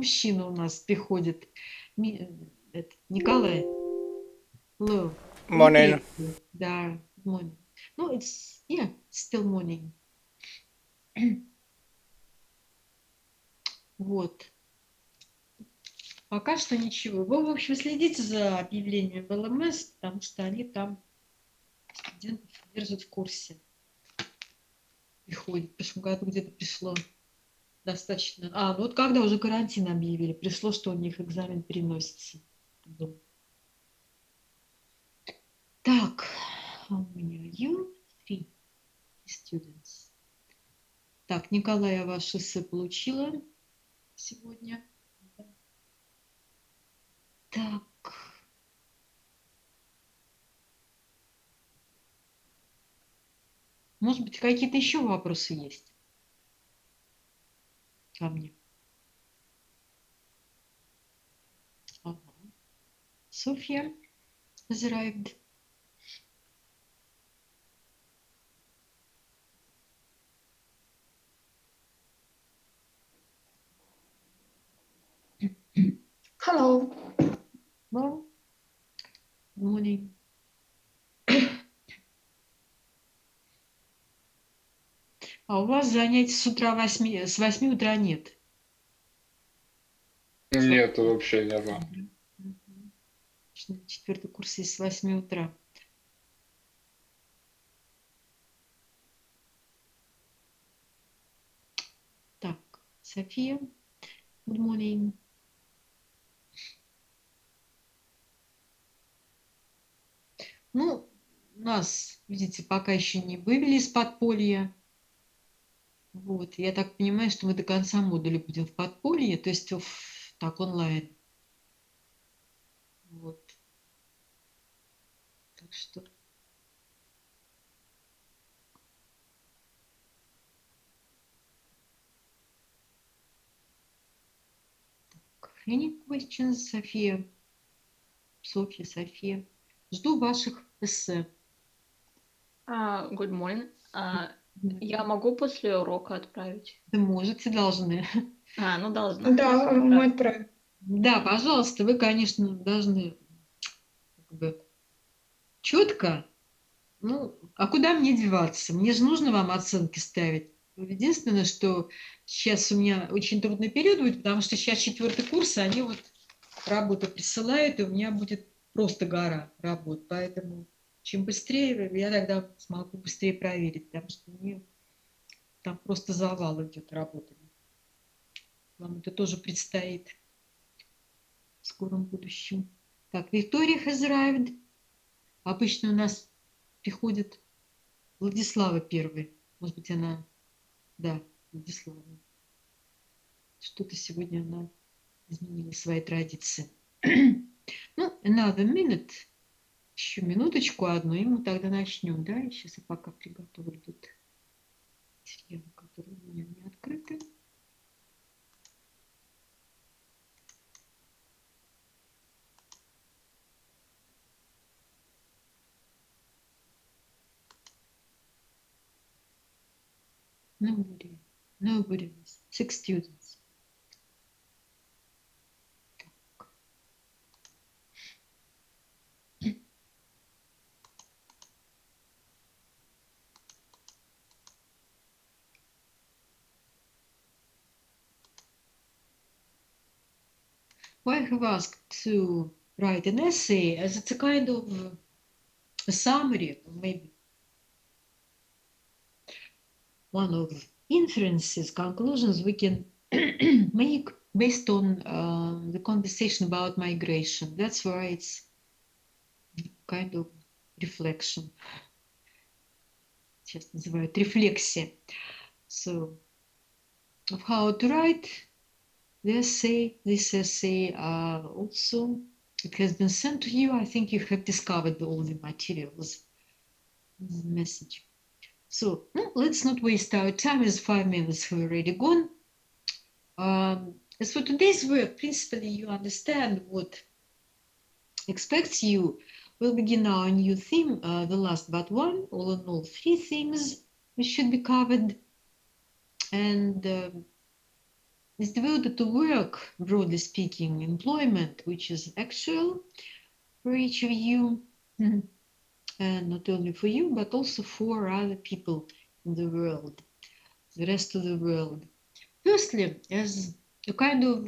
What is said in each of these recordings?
мужчина у нас приходит. Николай. Hello. Он Morning. приехал. Да, morning. Ну, it's still morning. Вот. Пока что ничего. Вы, в общем, следите за объявлением в ЛМС, потому что они там студентов держат в курсе. Приходит. В прошлом году где-то пришло достаточно. Ну вот когда уже карантин объявили, пришло, что у них экзамен переносится. Так, how many are you? 3 students. Так, Николай, я ваше эссе получила сегодня. Так. Может быть, какие-то еще вопросы есть ко мне? Ага. Софья has arrived. Hello. Well, morning. А у вас занятий с утра с 8 утра нет? Нет, вообще нету. Четвертый курс есть с 8 утра. Так, София, good morning. Ну, нас, видите, пока еще не вывели из подполья. Вот, я так понимаю, что мы до конца модуля будем в подполье, то есть так онлайн. Вот. Так что... Any questions, София? София. Жду ваших эссе. Good morning. Я могу после урока отправить? Да можете, должны. Ну должна. Да, мы отправим. Да, пожалуйста, вы, конечно, должны как бы четко. Ну, а куда мне деваться? Мне же нужно вам оценки ставить. Единственное, что сейчас у меня очень трудный период будет, потому что сейчас 4-й курс, и они вот работу присылают, и у меня будет просто гора работ. Поэтому чем быстрее, я тогда смогу быстрее проверить, потому что мне там просто завал идет работами. Вам это тоже предстоит в скором будущем. Так, Виктория has arrived. Обычно у нас приходит Владислава первой. Может быть, она... Да, Владислава. Что-то сегодня она изменила свои традиции. Ну, another minute. Еще минуточку одну, и мы тогда начнем. Да, сейчас я пока приготовлю тут материалы, которые у меня не открыты. Nobody. 6 students. Так. I have asked to write an essay as it's a kind of a summary, or maybe one of inferences, conclusions we can make based on the conversation about migration. That's why it's kind of reflection. Сейчас называют рефлексия. So, of how to write this essay also, it has been sent to you. I think you have discovered all the materials in the message. So, let's not waste our time, as 5 minutes have already gone. As for today's work, principally you understand what expects you. We'll begin our new theme, the last but one. All in all, 3 themes which should be covered. And is devoted to work, broadly speaking, employment, which is actual for each of you, and not only for you, but also for other people in the world, the rest of the world. Firstly, as a kind of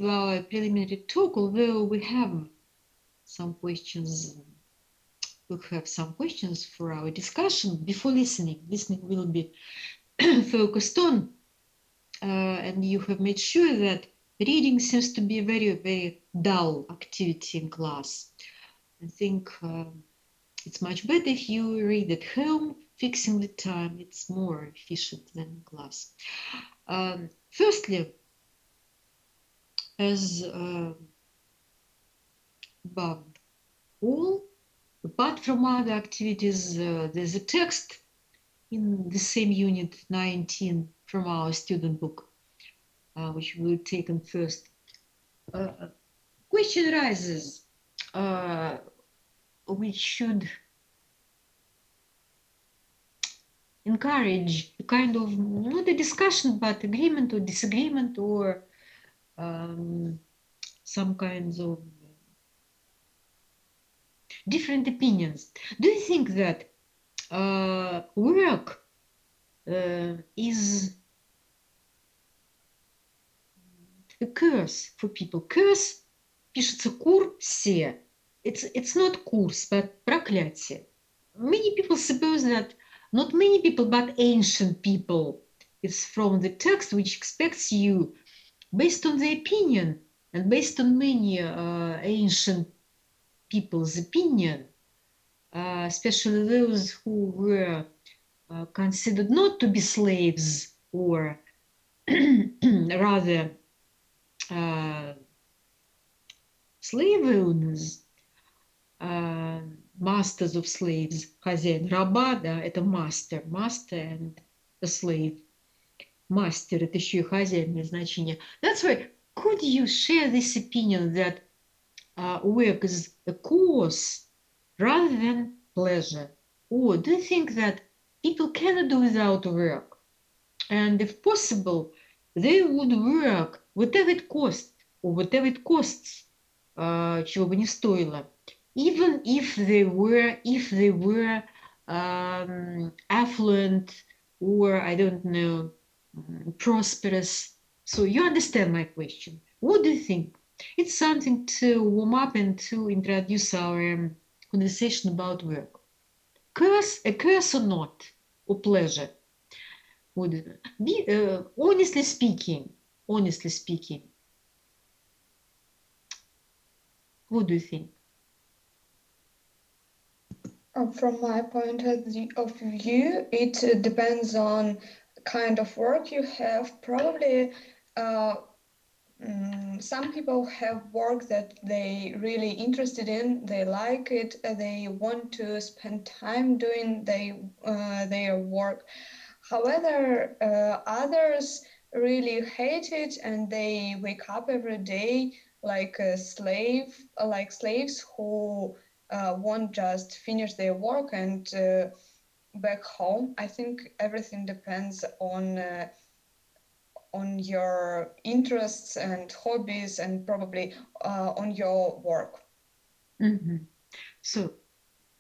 preliminary talk, although we have some questions, we'll have some questions for our discussion before listening. Listening will be focused on, and you have made sure that reading seems to be a very, very dull activity in class. I think it's much better if you read at home, fixing the time. It's more efficient than in class. Firstly, as above all, apart from other activities, there's a text in the same unit 19 from our student book, which we'll take on first. Question arises, which should encourage a kind of, not a discussion, but agreement or disagreement or some kinds of different opinions. Do you think that work is a curse for people? Curse пишется курсе. It's not курс, but проклятие. Many people suppose that, not many people, but ancient people, it's from the text which expects you, based on the opinion and based on many ancient people's opinion, especially those who were considered not to be slaves, or rather slave owners, masters of slaves, хозяин раба, да, это master, master and a slave. Мастер — это еще и хозяйное значение. That's why, could you share this opinion that work is a cause rather than pleasure? Or do you think that people cannot do without work? And if possible, they would work whatever it costs, or whatever it costs, чего бы ни стоило, even if they were affluent, or I don't know, prosperous. So you understand my question. What do you think? It's something to warm up and to introduce our conversation about work. A curse or not, or pleasure? Honestly speaking, what do you think? From my point of view, it depends on kind of work you have. Probably some people have work that they really interested in, they like it, they want to spend time doing their work. However, others really hate it, and they wake up every day like a slave, like slaves who won't just finish their work and back home. I think everything depends on your interests and hobbies, and probably on your work. So,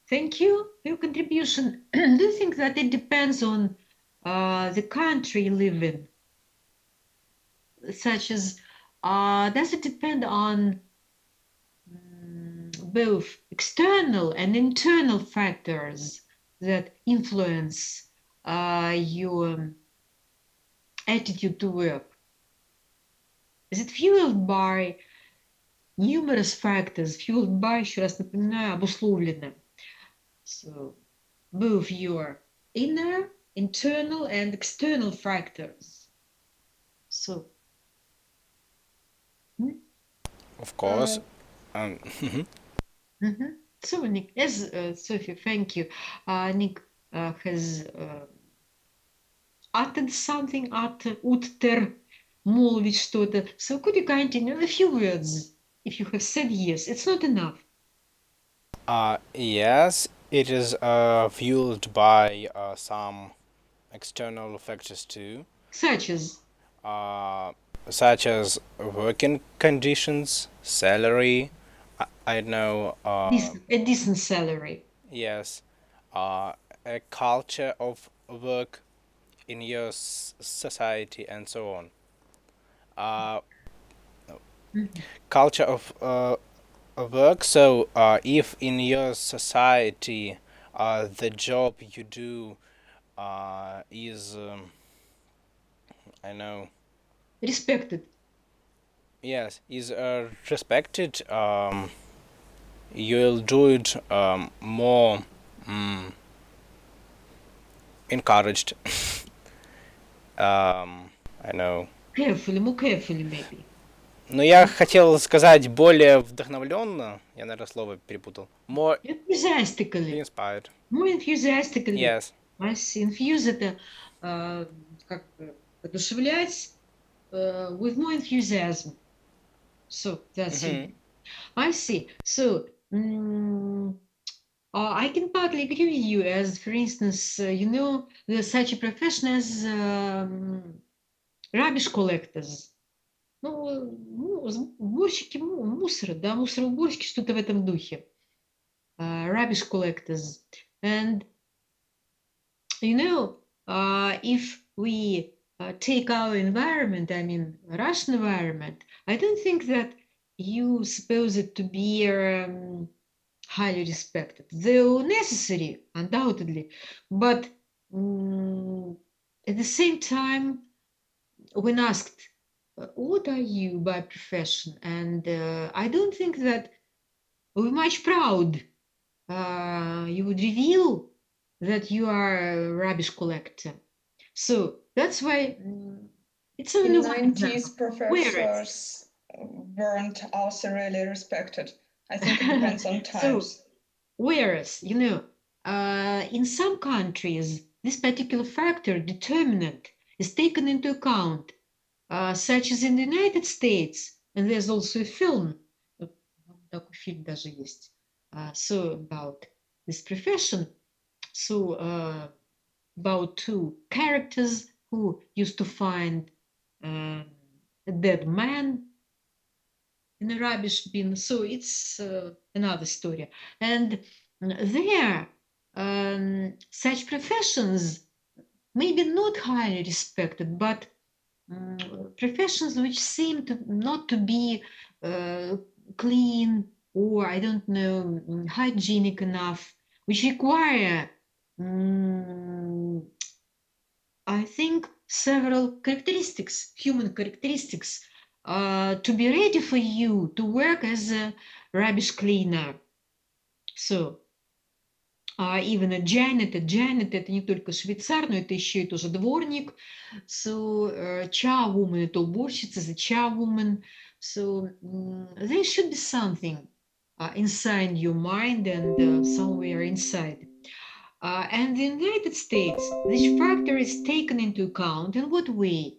thank you for your contribution. Do you think that it depends on the country you live in? Such as, does it depend on both external and internal factors that influence your attitude to work? Is it fueled by numerous factors, fueled by, еще раз напоминаю, обусловлено? So, both your inner, internal, and external factors. So, of course. So, Nick, as Sophie, thank you. Nick has uttered something, utter, молвить что-то. So, could you continue a few words? If you have said yes, it's not enough. Yes, it is fueled by some external factors too. Such as? such as working conditions, salary, I know, A decent salary. yes, a culture of work in your society and so on. Uh, Culture of work. So, if in your society, the job you do is, I know, Respected. yes, is respected, you'll do it more encouraged. I know. Carefully, more carefully, maybe. Но я хотел сказать более вдохновленно. Я, наверное, слово перепутал. More Enthusiastically. inspired. More enthusiastically. Yes. I see. Infuse это как бы одушевлять with more enthusiasm. So that's it. I see. So I can partly agree with you, as for instance, there's such a profession as rubbish collectors. Сборщики мусора, да, мусороуборщики, что-то в этом духе. Rubbish collectors. And, if we take our environment, I mean, Russian environment, I don't think that you suppose it to be highly respected. Though necessary, undoubtedly, but at the same time, when asked, what are you by profession? And I don't think that we're much proud. You would reveal that you are a rubbish collector. So that's why it's only In one 90s, example. professors weren't also really respected. I think it depends on times. So, whereas, in some countries, this particular factor, determinant, is taken into account, such as in the United States, and there's also a film, такой фильм даже есть, so about this profession, so about two characters who used to find a dead man in a rubbish bin. So it's another story. And there, such professions, maybe not highly respected, but professions which seem not to be clean or, I don't know, hygienic enough, which require, I think, several characteristics, human characteristics, to be ready for you to work as a rubbish cleaner. So, even a janitor. Janitor — это не только швейцар, но это еще и тоже дворник. So, charwoman — это уборщица, the charwoman. So, there should be something inside your mind and somewhere inside. And in the United States, this factor is taken into account. In what way?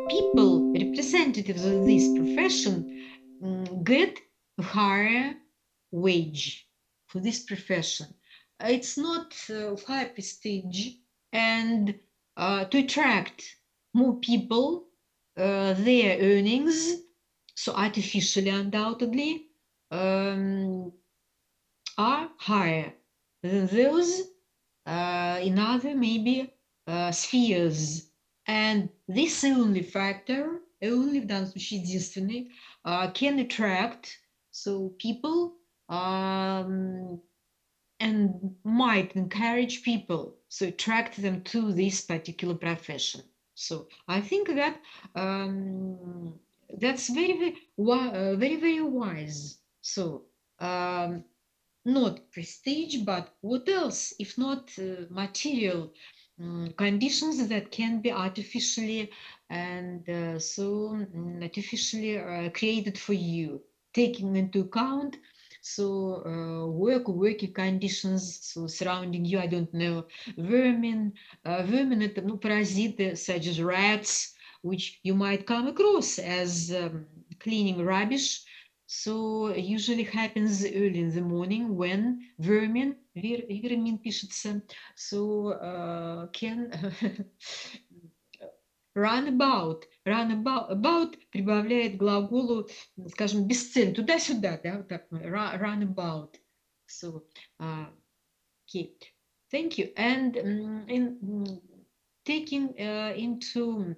People, representatives of this profession, get a higher wage for this profession. It's not high prestige, and to attract more people, their earnings, so artificially, undoubtedly, are higher than those in other maybe spheres. And this only factor, only в данном случае единственный, can attract so people and might encourage people, so attract them to this particular profession. So I think that that's very, very wise. So not prestige, but what else if not material conditions that can be artificially and artificially created for you, taking into account working conditions, so surrounding you, I don't know, vermin это, паразиты such as rats, which you might come across as cleaning rubbish. So usually happens early in the morning when vermin пишется, so can run about. About прибавляет глаголу, скажем, бесцельно, туда-сюда, да, вот так, run about. So, okay, thank you. And taking into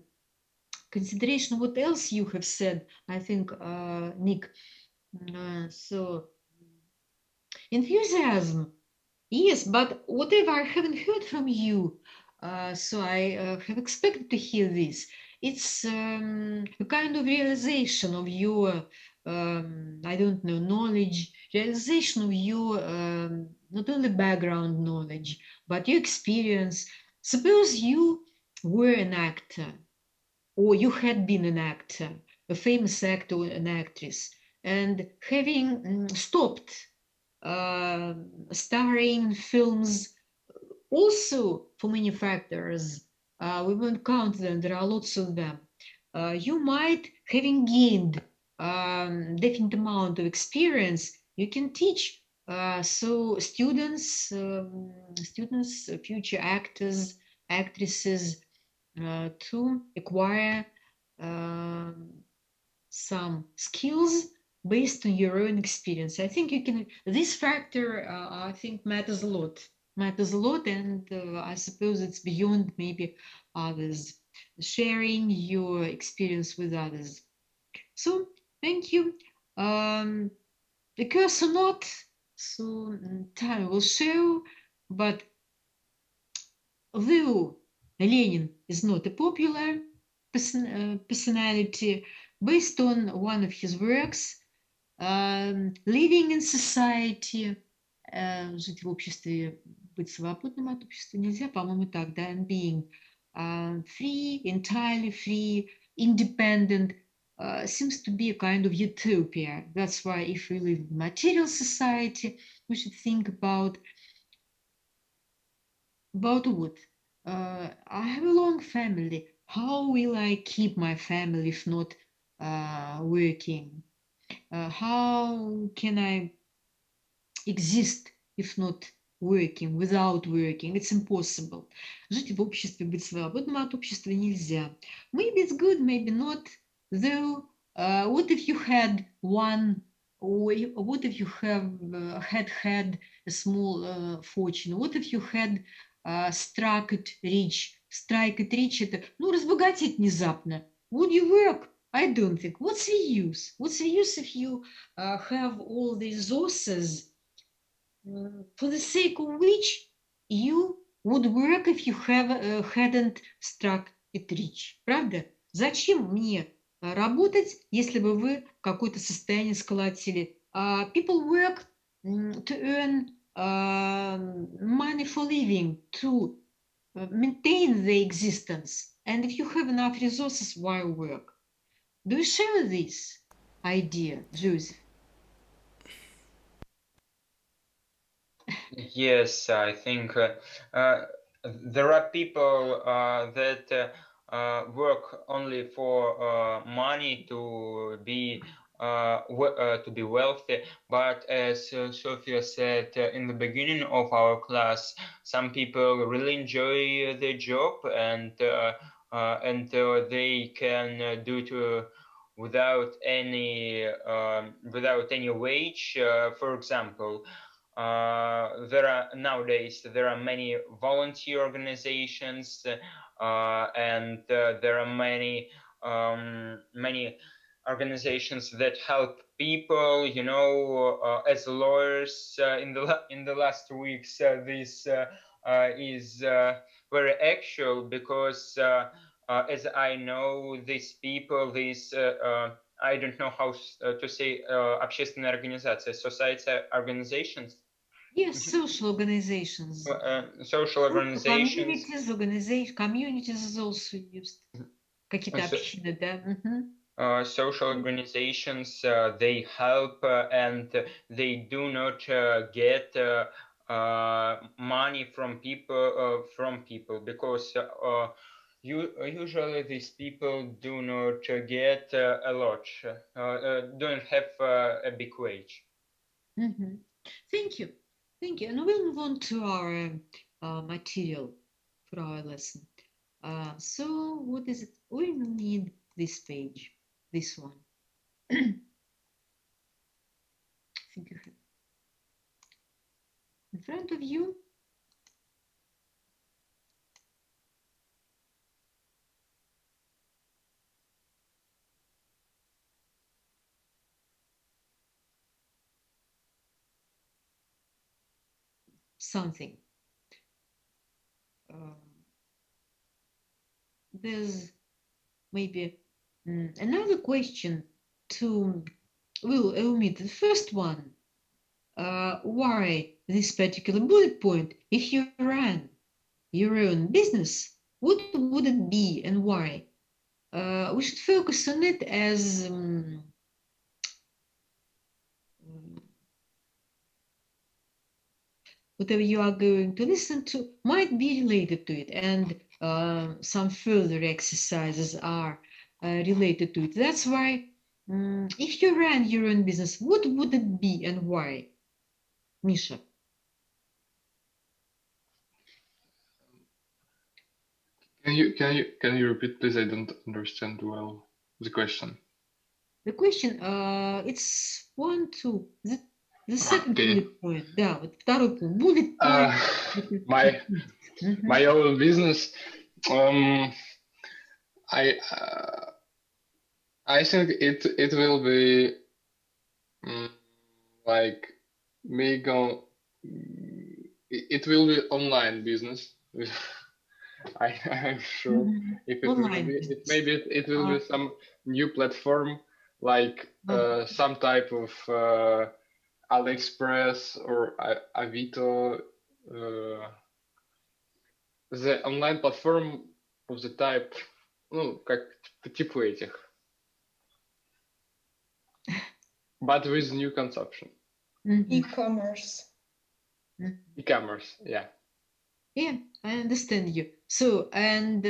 consideration what else you have said, I think, Nick, so enthusiasm, yes, but whatever I haven't heard from you, so I have expected to hear this. It's a kind of realization of your, I don't know, knowledge, realization of your not only background knowledge, but your experience. Suppose you were an actor, or you had been an actor, a famous actor or an actress, and having stopped starring films also for many factors, we won't count them, there are lots of them. You might, having gained definite amount of experience, you can teach so students, future actors, actresses, to acquire some skills based on your own experience. I think you can, this factor, I think matters a lot, and I suppose it's beyond maybe others, sharing your experience with others. So thank you. Because or not, so time will show, but although Lenin is not a popular personality, based on one of his works, living in society, жить в обществе, быть свободным от общества нельзя, по-моему, так, да, and being free, entirely free, independent, seems to be a kind of utopia. That's why if we live in material society, we should think about what? I have a long family. How will I keep my family if not working? How can I exist if not working, without working? It's impossible. Жить в обществе, быть свободным от общества нельзя. Maybe it's good, maybe not. Though, what if you had one, or what if you have had a small fortune? What if you had struck it rich? Strike it rich — это, ну, разбогатеть внезапно. Would you work? I don't think. What's the use? What's the use if you have all the resources for the sake of which you would work if you hadn't struck it rich? Правда? Зачем мне работать, если бы вы какое-то состояние сколотили? People work to earn money for living, to maintain their existence. And if you have enough resources, why work? Do you share this idea, Joseph? Yes, I think there are people that work only for money to be wealthy. But as Sophia said in the beginning of our class, some people really enjoy their job and they can do it without any wage. For example, nowadays there are many volunteer organizations and there are many organizations that help people, as lawyers. In the last weeks this is very actual, because as I know, these people, I don't know how to say, общественные организации, society organizations. Yes, social organizations. Social organizations. Communities is also used. Какие-то общины, да? Social organizations, they help and they do not get money from people, because usually these people do not get a lot, don't have a big wage. Thank you. And we'll move on to our material for our lesson. So what is it? we need this page, this one. I think you have in front of you. Something. There's maybe another question to, we'll omit the first one. Why this particular bullet point? If you ran your own business, what would it be and why? We should focus on it as whatever you are going to listen to might be related to it, and some further exercises are related to it. That's why if you ran your own business, what would it be and why? Misha. Can you repeat, please? I don't understand well the question. The question, it's one, two, the second bullet point. Да, вот второй пункт. Bullet point. My own business. I think it will be like me go. It will be online business. I'm sure if it will be, it will be some new platform like some type of AliExpress or Avito, the online platform of the type, ну, как по типу этих, but with new consumption. E-commerce. E-commerce, yeah. Yeah, I understand you. So, and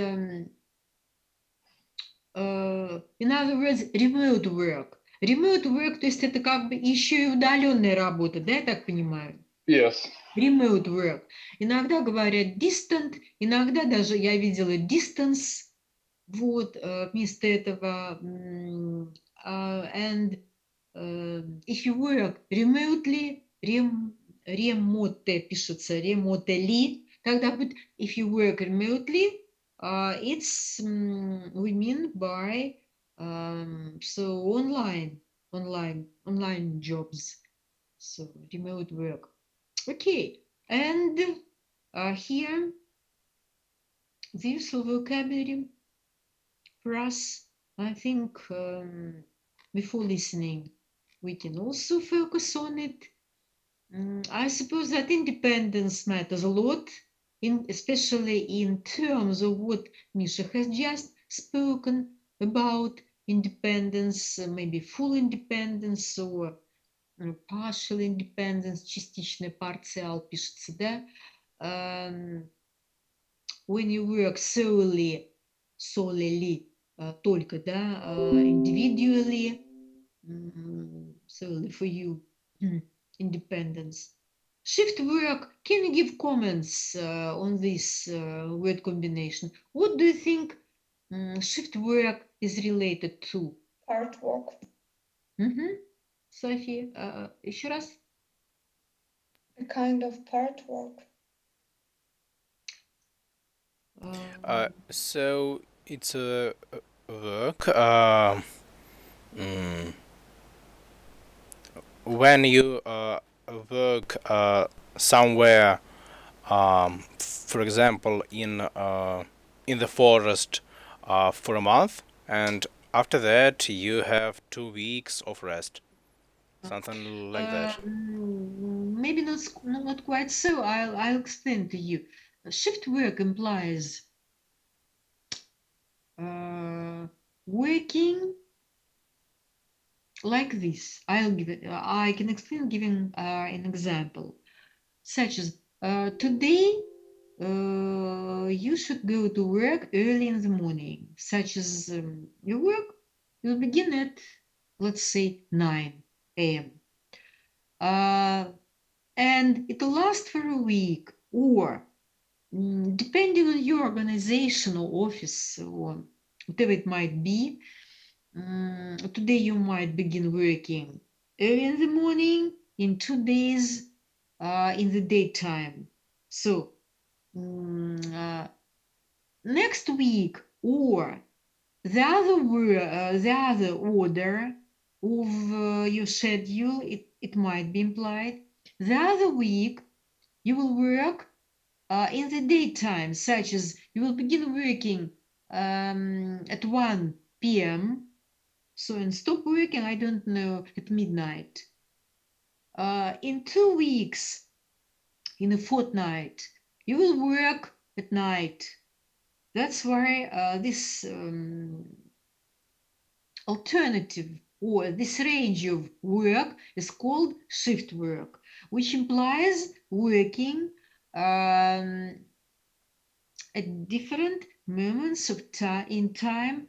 in other words, remote work. Remote work, то есть это как бы еще и удаленная работа, да, я так понимаю? Yes. Remote work. Иногда говорят distant, иногда даже я видела distance, вот, вместо этого. And if you work remotely, remote пишется, remotely, тогда будет, if you work remotely, it's, we mean by, so online jobs, so remote work. Okay, and here, the use of vocabulary for us, I think before listening, we can also focus on it. I suppose that independence matters a lot, especially in terms of what Misha has just spoken about, independence, maybe full independence or partial independence, частичный парциал пишется, да? When you work solely, только, да, individually, solely for you, independence. Shift work, can you give comments on this word combination? What do you think shift work is related to? Part work. София, еще раз. A kind of part work. So it's a work when you work somewhere, for example, in the forest for a month, and after that you have 2 weeks of rest, something like that. Maybe not quite so. I'll explain to you. Shift work implies working like this. I can explain giving an example, such as today you should go to work early in the morning, such as your work will begin at, let's say, 9 a.m. And it'll last for a week, or depending on your organization or office or whatever it might be. Today you might begin working early in the morning, in 2 days in the daytime. So next week or the other order of your schedule, it might be implied. The other week you will work in the daytime, such as you will begin working at 1 p.m. So and stop working, I don't know, at midnight. In 2 weeks, in a fortnight, you will work at night. That's why this alternative or this range of work is called shift work, which implies working at different moments of in time,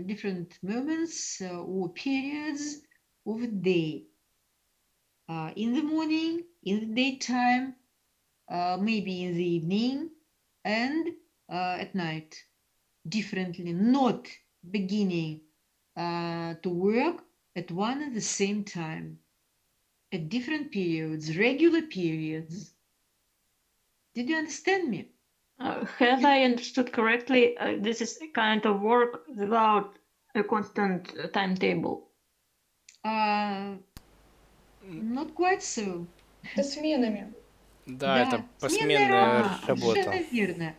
different moments or periods of a day. In the morning, in the daytime, maybe in the evening, and at night, differently, not beginning to work at one and the same time, at different periods, regular periods. Did you understand me? Have I understood correctly? This is a kind of work without a constant timetable. Not quite so. Это сменами. Да, это Да, сменная посменная работа, работа. совершенно верно.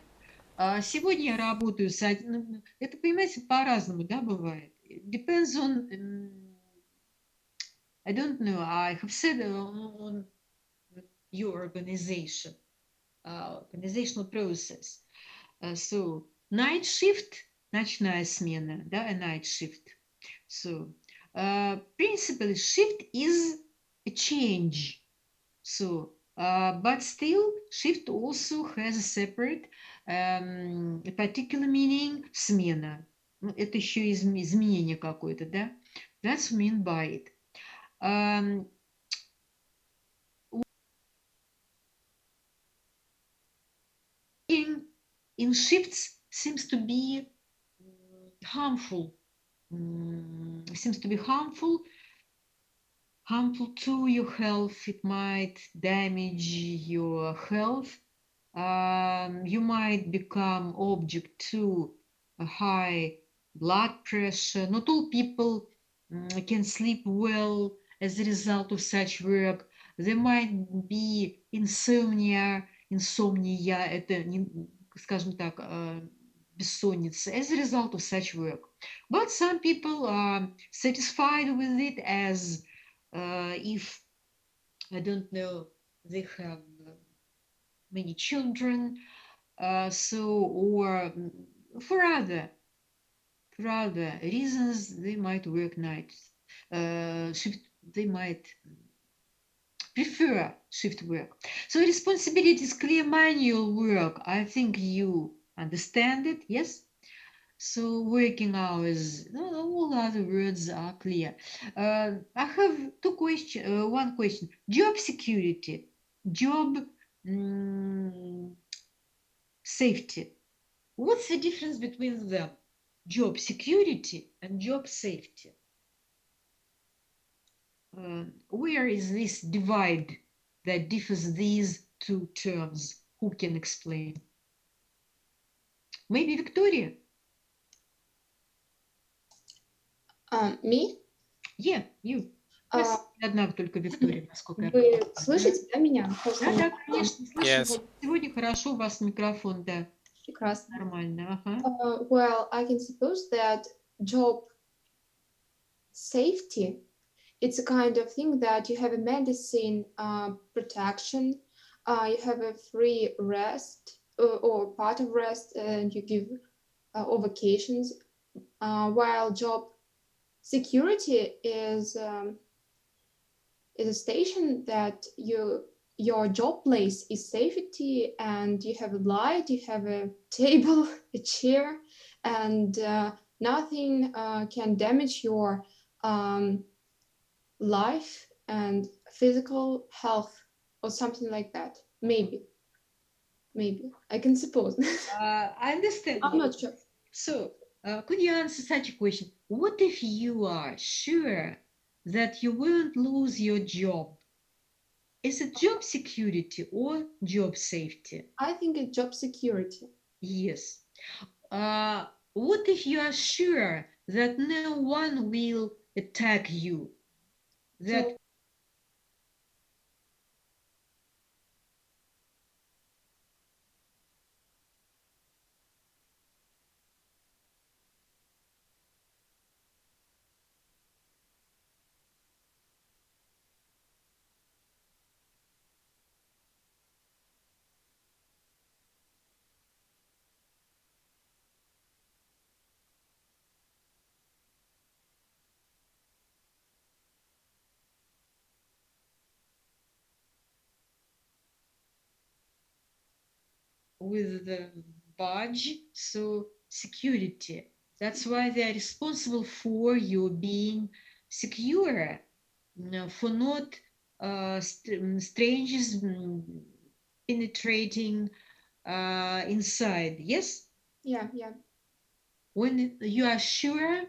Сегодня я работаю с... Это, понимаете, по-разному, да, бывает. Depends on... I don't know, I have said on your organization, organizational process. So, night shift, ночная смена, да, a night shift. So, principally, shift is a change. So, but still, shift also has a separate, a particular meaning, смена. Это еще изменение какое-то, да? That's mean by it. In shifts seems to be harmful. Seems to be harmful to your health. It might damage your health. You might become object to a high blood pressure. Not all people can sleep well as a result of such work. There might be insomnia, это, скажем так, бессонница, as a result of such work. But some people are satisfied with it as if, I don't know, they have many children, or for other reasons, they might work nights. They might prefer shift work. So responsibility is clear manual work. I think you understand it, yes? So working hours, all other words are clear. I have one question. Job security, job safety. What's the difference between them? Job security and job safety. Where is this divide that differs these two terms? Who can explain? Maybe Victoria? Me? Yeah, you. Одна только Виктория, насколько я Вы понимаю. слышите, да, меня? Да, конечно, слышу. Yes. Сегодня хорошо у вас микрофон, да. Прекрасно. Нормально, ага. Well, I can suppose that job safety, it's a kind of thing that you have a medicine protection, you have a free rest or part of rest, and you give or vacations, while job security is a station that your job place is safety, and you have a light, you have a table, a chair, and nothing can damage your life and physical health or something like that. Maybe I can suppose. I understand. I'm not sure. So Could you answer such a question? What if you are sure that you won't lose your job? Is it job security or job safety? I think it's job security. Yes. What if you are sure that no one will attack you? That with the badge, so security. That's why they are responsible for you being secure, for not strangers penetrating inside. Yes? Yeah, yeah. When you are sure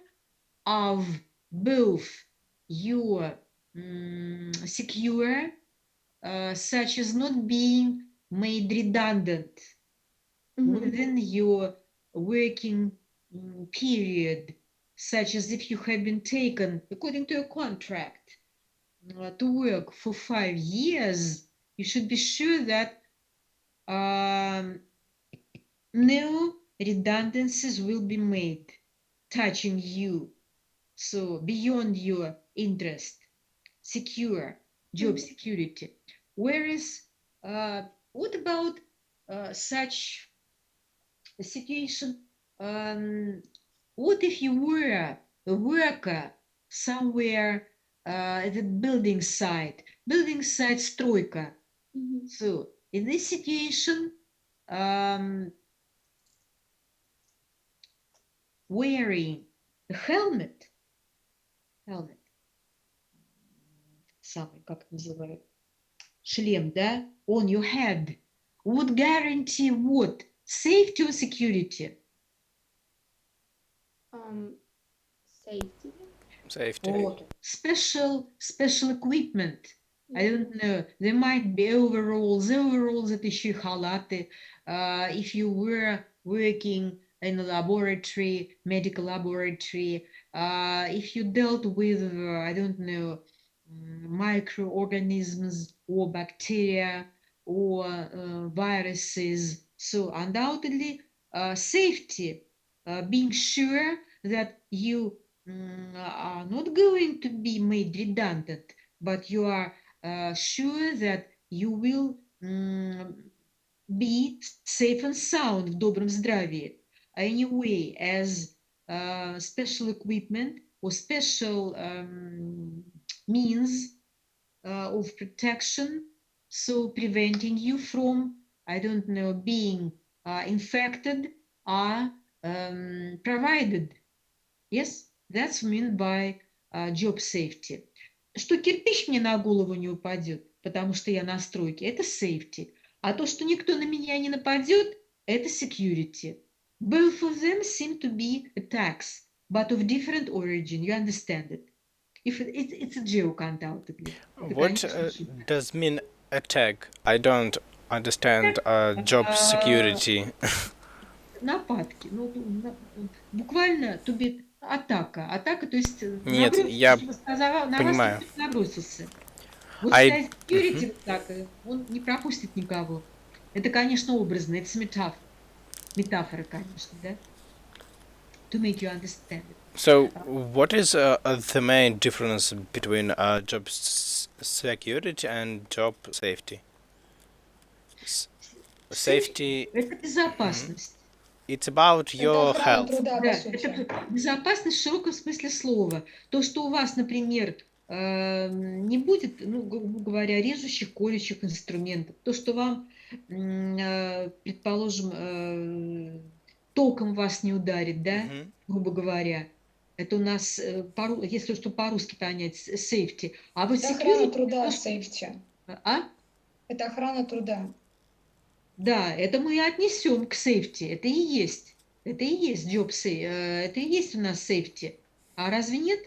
of both your secure, such as not being made redundant within your working period, such as if you have been taken according to a contract to work for 5 years, you should be sure that no redundancies will be made touching you. So beyond your interest, secure, job security. Whereas, what about such a situation? What if you were a worker somewhere at the building site стройка? So in this situation, wearing a helmet, самый, как называют, шлем, да, on your head, would guarantee what? Safety or security? Safety. Safety. Or special equipment. I don't know. There might be overalls. Это еще и халаты. If you were working in a laboratory, medical laboratory, if you dealt with, I don't know, microorganisms or bacteria or viruses. So undoubtedly, safety, being sure that you are not going to be made redundant, but you are sure that you will be safe and sound, в добром здравии. Anyway, as special equipment or special means of protection, so preventing you from, I don't know, being infected are provided. Yes, that's meant by job safety. Что кирпич мне на голову не упадет, потому что я на стройке, это safety. А то, что никто на меня не нападет, это security. Both of them seem to be attacks, but of different origin. You understand it? If it's a joke, undoubtedly. What does mean attack? I don't understand job security. Нападки. Ну, буквально to be атака. Атака, то есть Нет, я на понимаю. вас набросился. Вот I- security так, он не пропустит никого. Это, конечно, образно, это метафора. Метафора, конечно, да? To make you understand it. So, what is the main difference between job security and job safety? Safety, Это безопасность. it's about your Это охрана health. труда, Да, по сути. это безопасность в широком смысле слова. То, что у вас, например, не будет, ну, грубо говоря, режущих, колющих инструментов. То, что вам, предположим, током вас не ударит, да, грубо говоря. Это у нас, если что по-русски понять, safety. А вот Это охрана security, труда, то, что- safety. Это охрана труда. Да, это мы отнесем к safety. Это и есть Это и есть job safety, это и есть у нас safety. А разве нет?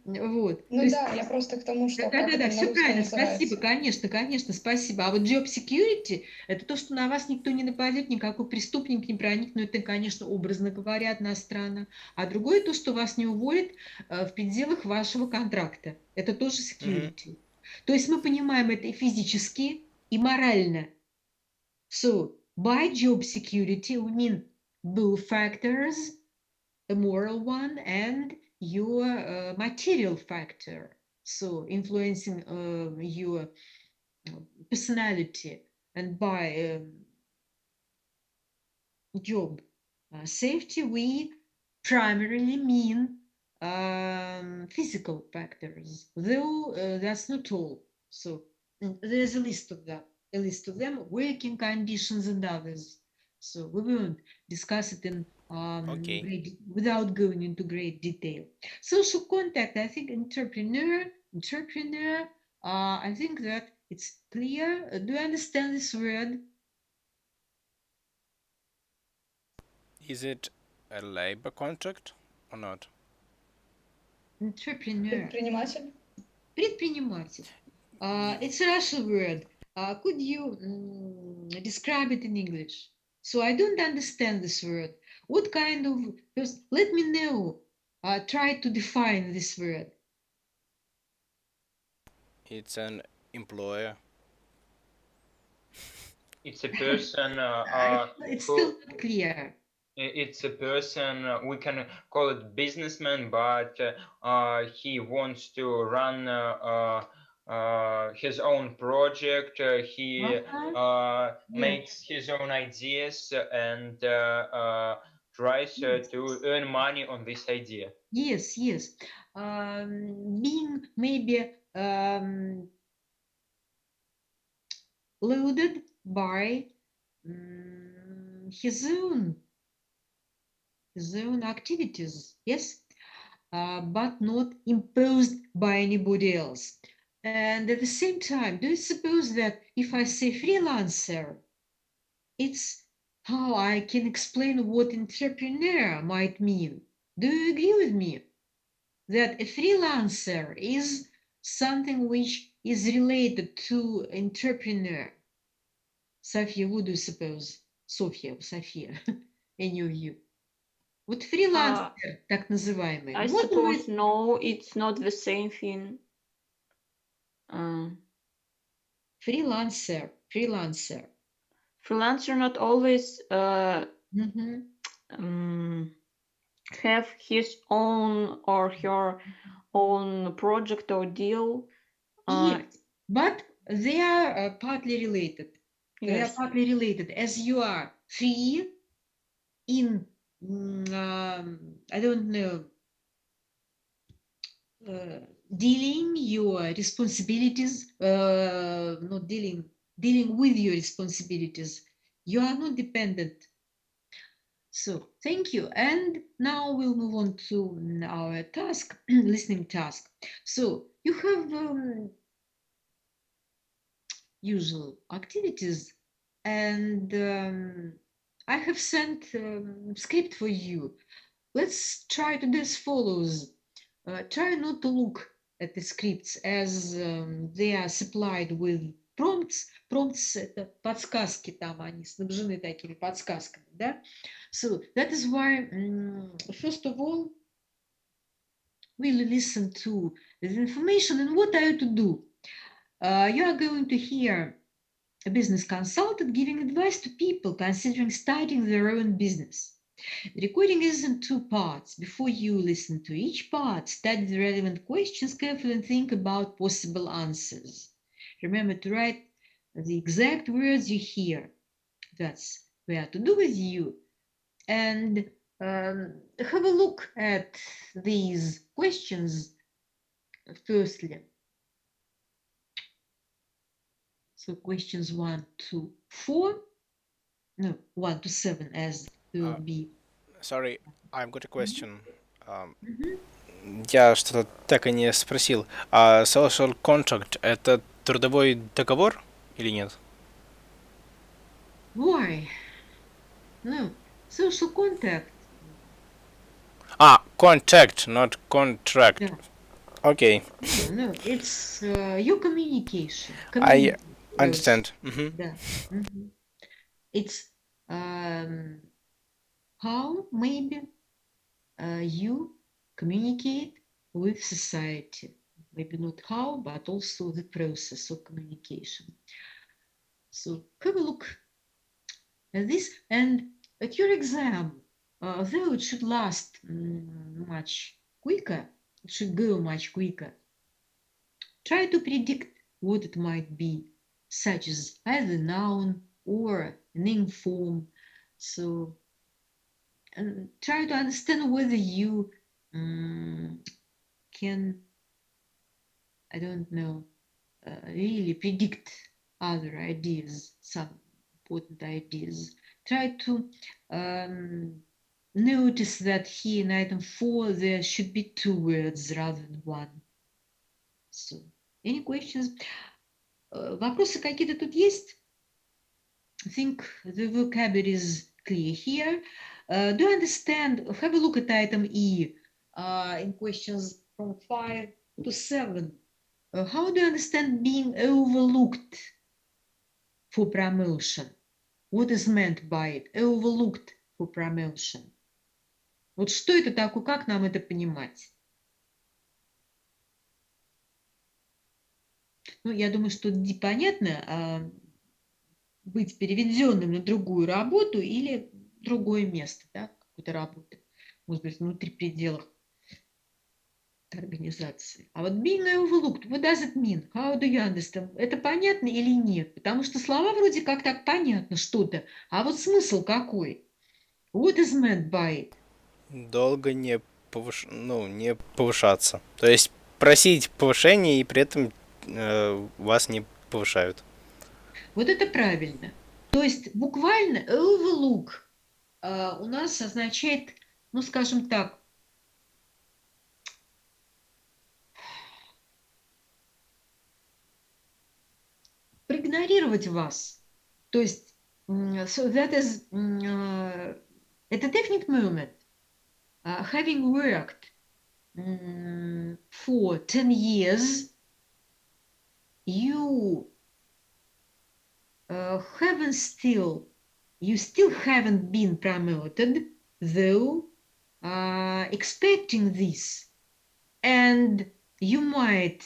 Вот. Ну да, я просто к тому, что как Да, это на все русском правильно, спасибо, называется. конечно, спасибо. А вот job security – это то, что на вас никто не нападет, никакой преступник не проникнет, это, конечно, образно говоря, одна страна. А другое то, что вас не уволят в пределах вашего контракта. Это тоже security. То есть мы понимаем это и физически, и морально. So, by job security, we mean both factors, the moral one and your material factor. So influencing your personality, and by job safety, we primarily mean physical factors, though that's not all. So there's a list of them, working conditions and others. So we won't discuss it in Okay. without going into great detail. Social contact, I think entrepreneur, I think that it's clear. Do you understand this word? Is it a labor contract or not? Entrepreneur. Предприниматель. Предприниматель. It's a Russian word. Could you describe it in English? So I don't understand this word. What kind of... Just let me know. Try to define this word. It's an employer. It's a person It's who still not clear. it's a person we can call it businessman, but he wants to run his own project. He makes his own ideas and tries to earn money on this idea. Yes. Being maybe loaded by his own activities, yes, but not imposed by anybody else. And at the same time, do you suppose that if I say freelancer, it's how I can explain what entrepreneur might mean? Do you agree with me that a freelancer is something which is related to entrepreneur? Sophia, what do you suppose? Sophia, any of you? Вот фрилансер, так называемый. I Вот suppose no, it's not the same thing. Freelancer. Freelancer not always have his own or her own project or deal. Yes, but they are partly related. Yes. They are partly related. As you are free in, I don't know, dealing your responsibilities, not dealing with your responsibilities. You are not dependent. So thank you. And now we'll move on to our task, listening task. So you have usual activities, and I have sent script for you. Let's try to do as follows. Try not to look at the scripts as they are supplied with prompts. Prompts — это подсказки, там они снабжены такими подсказками, да? So that is why, first of all, we'll listen to the information. And what are you to do? You are going to hear a business consultant giving advice to people considering starting their own business. The recording is in two parts. Before you listen to each part, study the relevant questions carefully and think about possible answers. Remember to write the exact words you hear. That's where to do with you. And have a look at these questions firstly. So questions 1 to 4, no, 1 to 7 as will be. Sorry, I've got a question. Я что-то так и не спросил. А social contract — это трудовой договор или нет? Why? No. Social contact. Contact, not contract. Yeah. Okay. No, it's your communication. I Communicate. understand. Да. It's how maybe you communicate with society. Maybe not how, but also the process of communication. So have a look at this, and at your exam, though it should last much quicker, it should go much quicker, try to predict what it might be, such as either noun or name form. So and try to understand whether you can, I don't know, really predict other ideas, some important ideas. Try to notice that here in item 4 there should be 2 words rather than 1. So, any questions? Вопросы какие-то тут есть? I think the vocabulary is clear here. Do you understand? Have a look at item E in questions from 5 to 7. How do you understand being overlooked for promotion? What is meant by it? Overlooked for promotion. Вот что это такое, как нам это понимать? Ну, я думаю, что понятно, быть переведенным на другую работу или другое место, да, какой-то работы, может быть, внутри пределов организации. А вот being overlooked, what does it mean? How do you understand? Это понятно или нет? Потому что слова вроде как так понятно что-то, а вот смысл какой? What is meant by it? Долго не повышаться. То есть просить повышения и при этом вас не повышают. Вот это правильно. То есть буквально overlook у нас означает, ну, скажем так, проигнорировать вас. То есть, so that is at a definite moment, having worked for 10 years, you still haven't been promoted, though expecting this, and you might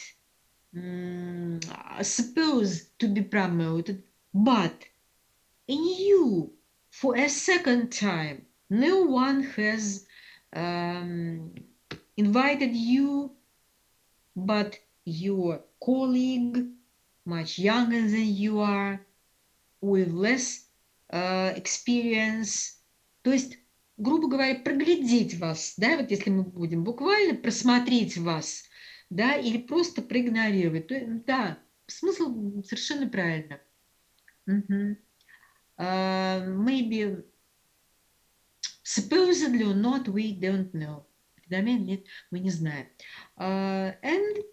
supposed to be promoted, but in you for a second time, no one has invited you, but your colleague, much younger than you are, with less experience. То есть, грубо говоря, проглядеть вас, да, вот если мы будем буквально просмотреть вас, да, или просто проигнорировать. То, да, смысл совершенно правильно. Maybe supposedly or not, we don't know. Преднамеренно нет, мы не знаем. And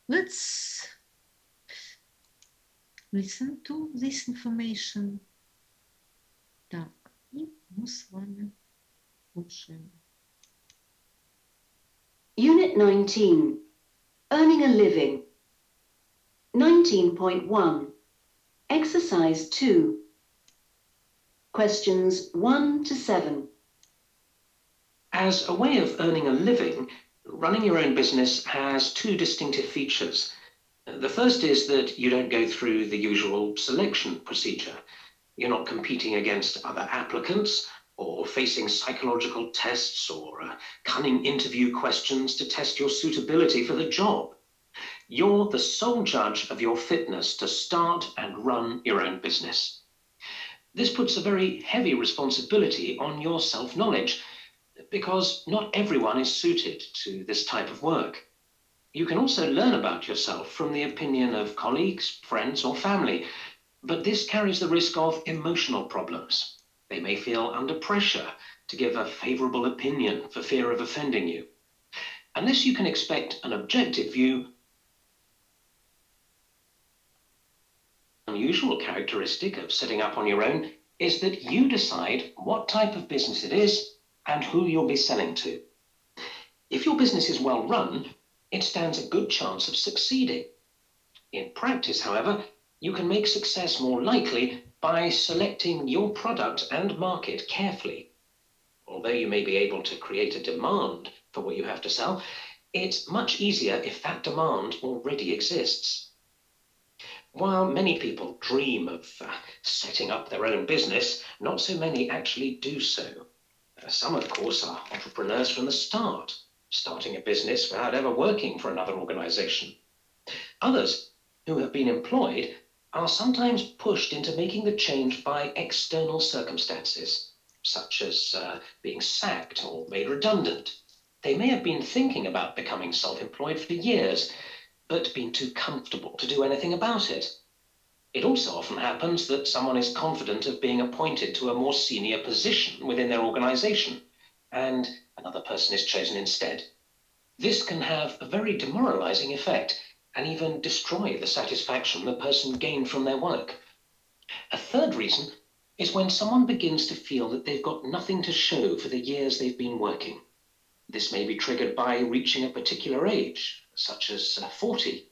let's listen to this information. Так, и мы с вами слушаем. Unit 19, Earning a Living. 19.1, Exercise 2. Questions 1 to 7. As a way of earning a living, running your own business has 2 distinctive features. The first is that you don't go through the usual selection procedure. You're not competing against other applicants or facing psychological tests or cunning interview questions to test your suitability for the job. You're the sole judge of your fitness to start and run your own business. This puts a very heavy responsibility on your self-knowledge because not everyone is suited to this type of work. You can also learn about yourself from the opinion of colleagues, friends, or family, but this carries the risk of emotional problems. They may feel under pressure to give a favorable opinion for fear of offending you. Unless you can expect an objective view, unusual characteristic of setting up on your own is that you decide what type of business it is and who you'll be selling to. If your business is well run, it stands a good chance of succeeding. In practice, however, you can make success more likely by selecting your product and market carefully. Although you may be able to create a demand for what you have to sell, it's much easier if that demand already exists. While many people dream of setting up their own business, not so many actually do so. Some, of course, are entrepreneurs from the start, starting a business without ever working for another organization. Others, who have been employed, are sometimes pushed into making the change by external circumstances, such as being sacked or made redundant. They may have been thinking about becoming self-employed for years, but been too comfortable to do anything about it. It also often happens that someone is confident of being appointed to a more senior position within their organization, and another person is chosen instead. This can have a very demoralizing effect and even destroy the satisfaction the person gained from their work. A third reason is when someone begins to feel that they've got nothing to show for the years they've been working. This may be triggered by reaching a particular age, such as 40,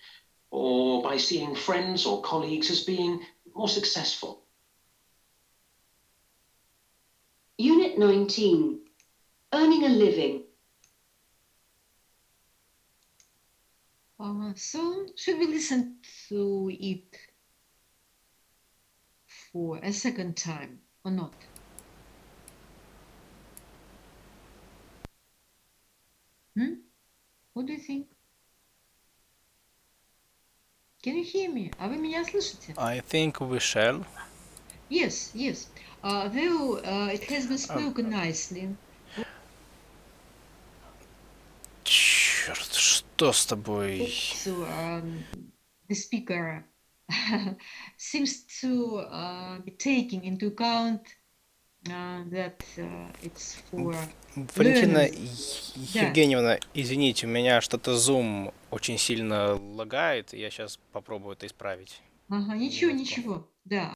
or by seeing friends or colleagues as being more successful. Unit 19. Earning a living. So, should we listen to it for a second time or not? What do you think? Can you hear me? А вы меня слышите? I think we shall. Yes, yes. Though it has been spoken nicely. Черт, что с тобой? So the speaker seems to be taking into account that it's for Валентина learners. Евгеньевна, извините, у меня что-то Zoom очень сильно лагает. Я сейчас попробую это исправить. Ага, ничего, Минутку. ничего. Да.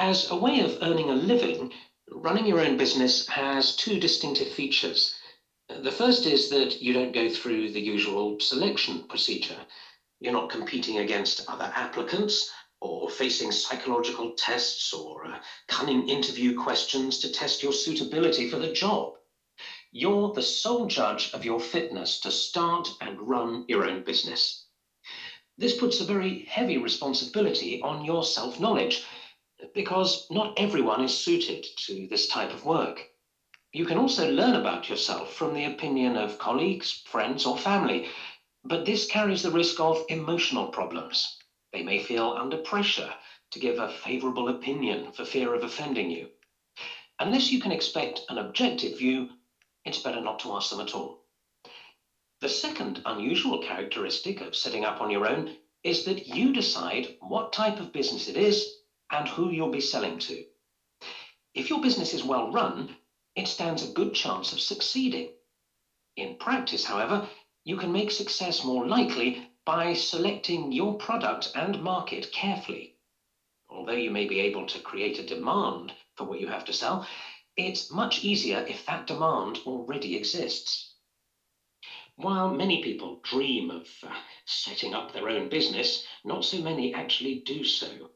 As a way of earning a living, running your own business has two distinctive features. The first is that you don't go through the usual selection procedure. You're not competing against other applicants or facing psychological tests or cunning interview questions to test your suitability for the job. You're the sole judge of your fitness to start and run your own business. This puts a very heavy responsibility on your self-knowledge, because not everyone is suited to this type of work. You can also learn about yourself from the opinion of colleagues, friends, or family, but this carries the risk of emotional problems. They may feel under pressure to give a favorable opinion for fear of offending you. Unless you can expect an objective view, it's better not to ask them at all. The second unusual characteristic of setting up on your own is that you decide what type of business it is and who you'll be selling to. If your business is well run, it stands a good chance of succeeding. In practice, however, you can make success more likely by selecting your product and market carefully. Although you may be able to create a demand for what you have to sell, it's much easier if that demand already exists. While many people dream of setting up their own business, not so many actually do so.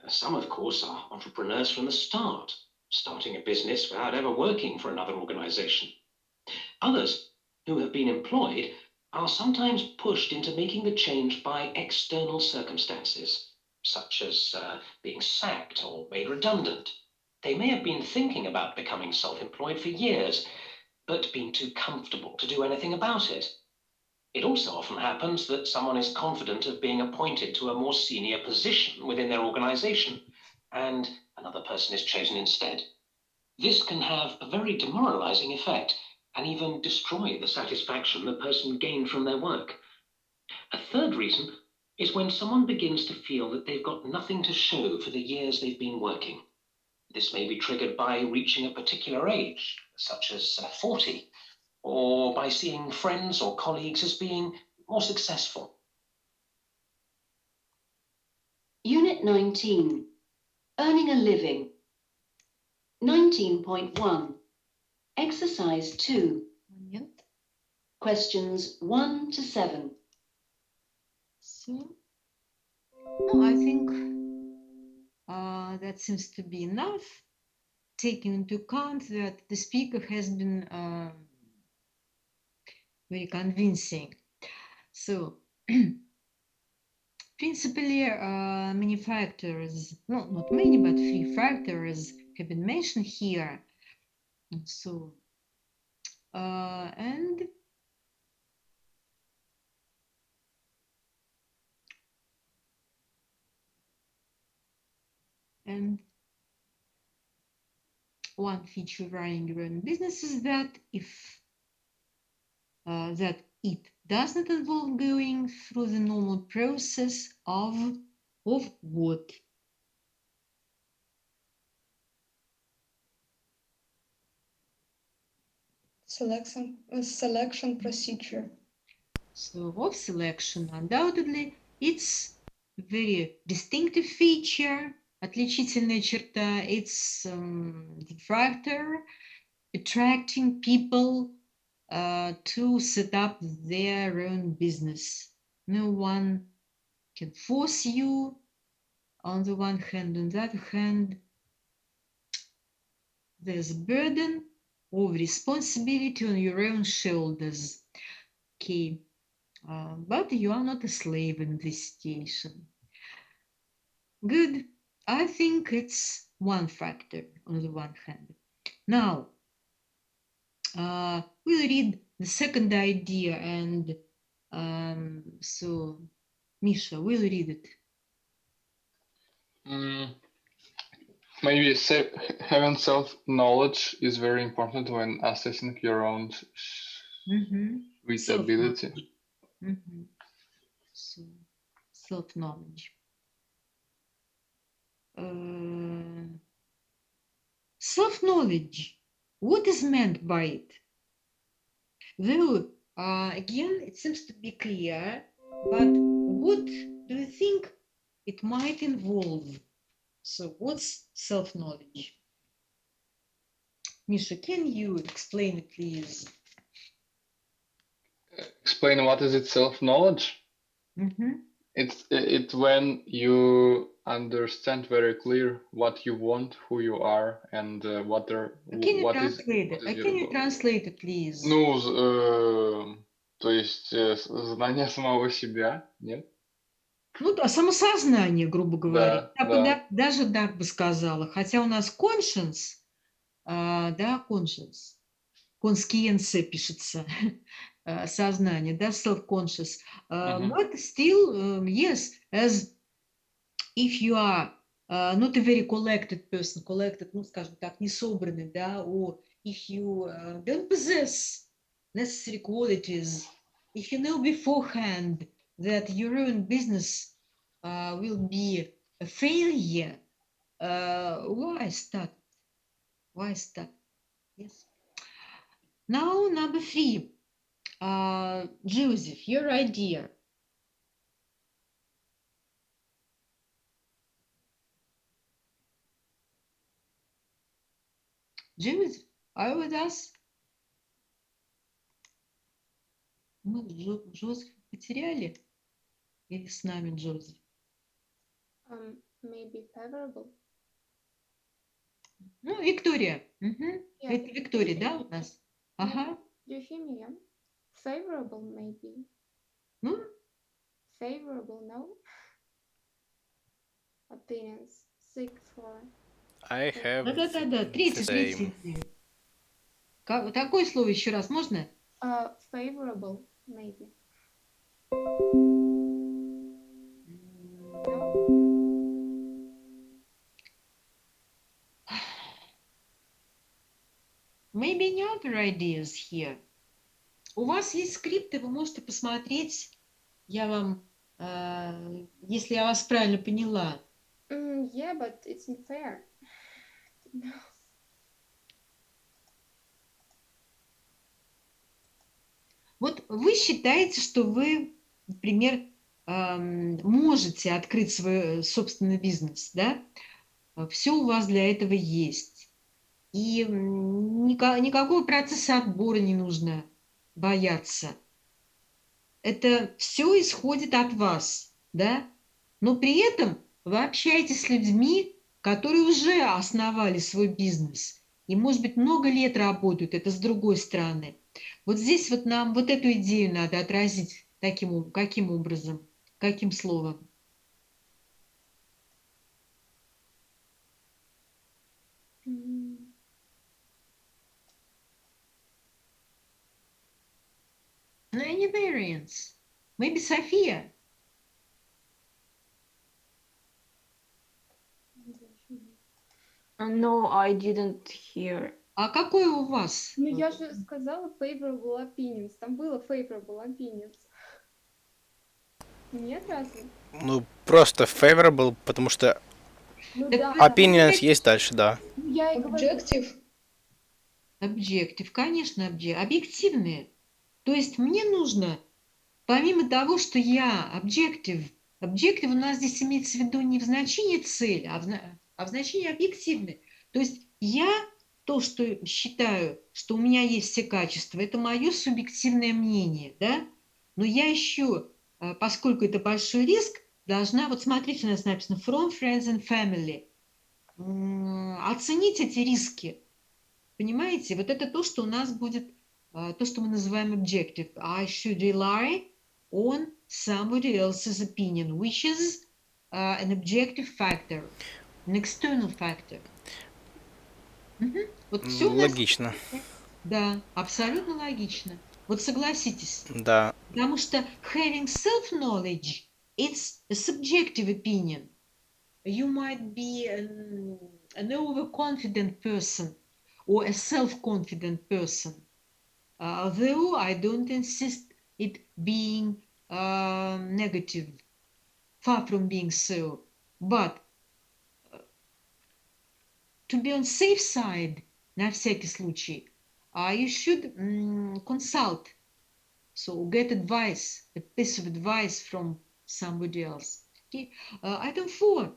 Some, of course, are entrepreneurs from the start, starting a business without ever working for another organization. Others, who have been employed, are sometimes pushed into making the change by external circumstances, such as being sacked or made redundant. They may have been thinking about becoming self-employed for years, but been too comfortable to do anything about it. It also often happens that someone is confident of being appointed to a more senior position within their organization, and another person is chosen instead. This can have a very demoralizing effect and even destroy the satisfaction the person gained from their work. A third reason is when someone begins to feel that they've got nothing to show for the years they've been working. This may be triggered by reaching a particular age, such as 40, or by seeing friends or colleagues as being more successful. Unit 19, Earning a Living. 19.1, Exercise 2, Момент. questions 1 to 7. So, I think that seems to be enough, taking into account that the speaker has been very convincing. So, principally, many factors, no, not many, but 3 factors have been mentioned here. So, and one feature of running your own business is that that it does not involve going through the normal process of what? Selection procedure. So of selection, undoubtedly, it's a very distinctive feature, отличительная черта. It's the factor attracting people to set up their own business. No one can force you on the one hand. On the other hand, there's a burden of responsibility on your own shoulders. Okay, but you are not a slave in this situation. Good. I think it's one factor on the one hand. Now, we'll read the second idea, and so Misha will read it. Maybe having self-knowledge is very important when assessing your own suitability. So, self-knowledge. Self-knowledge, what is meant by it? Though, again, it seems to be clear, but what do you think it might involve? So what's self-knowledge? Misha, can you explain it, please? Explain what is it self-knowledge? It's when you understand very clear what you want, who you are, and what you translate it, please? Ну, то есть знание самого себя, нет? Ну, самосознание, грубо говоря. Да. Даже так бы сказала. Хотя у нас conscience, да, conscience, conscience пишется, сознание, да, self-conscious. But still, yes, as if you are not a very collected person, collected, ну, скажем так, не собранный, да, or if you don't possess necessary qualities, if you know beforehand that your own business will be a failure, why start? Why start? Yes. Now, number 3. Joseph, your idea. Joseph, are you with us? Мы Джозефа потеряли? Или с нами Джозеф? Maybe favorable. Ну, Виктория. Yeah. Это Виктория, да, у нас? Ага. Do you hear me? Yeah? Favorable, maybe. Ну? Favorable, no? Opinions. 6, 4. I have Да. Третий. Какое слово еще раз можно? Favorable, maybe. maybe any other ideas here? У вас есть скрипты, вы можете посмотреть. Я вам, если я вас правильно поняла. Yeah, but it's not fair. Вот вы считаете, что вы, например, можете открыть свой собственный бизнес, да? Все у вас для этого есть. И никакого процесса отбора не нужно бояться. Это все исходит от вас, да? Но при этом вы общаетесь с людьми, которые уже основали свой бизнес. И, может быть, много лет работают, это с другой стороны. Вот здесь вот нам вот эту идею надо отразить каким образом, каким словом. Any variants? Maybe София? No, I didn't hear. А какой у вас? Ну, я же сказала favorable opinions. Там было favorable opinions. Нет, разве? Ну, просто favorable, потому что Ну да. opinions есть дальше, да. Я и говорю. Objective. Объектив, конечно, объективные. То есть мне нужно, помимо того, что я объектив у нас здесь имеется в виду не в значении цели, а в значении объективный. То есть я то, что считаю, что у меня есть все качества, это мое субъективное мнение, да? Но я еще, поскольку это большой риск, должна, вот смотрите, у нас написано from friends and family, оценить эти риски. Понимаете? Вот это то, что у нас будет, то, что мы называем objective. I should rely on somebody else's opinion, which is an objective factor, an external factor. Вот все Логично. Да, абсолютно логично. Вот согласитесь. Да. Потому что having self-knowledge, it's a subjective opinion. You might be an overconfident person or a self-confident person. Though I don't insist it being negative, far from being so. But to be on safe side, на всякий случай, you should consult, so get advice, a piece of advice from somebody else. Okay? Item 4.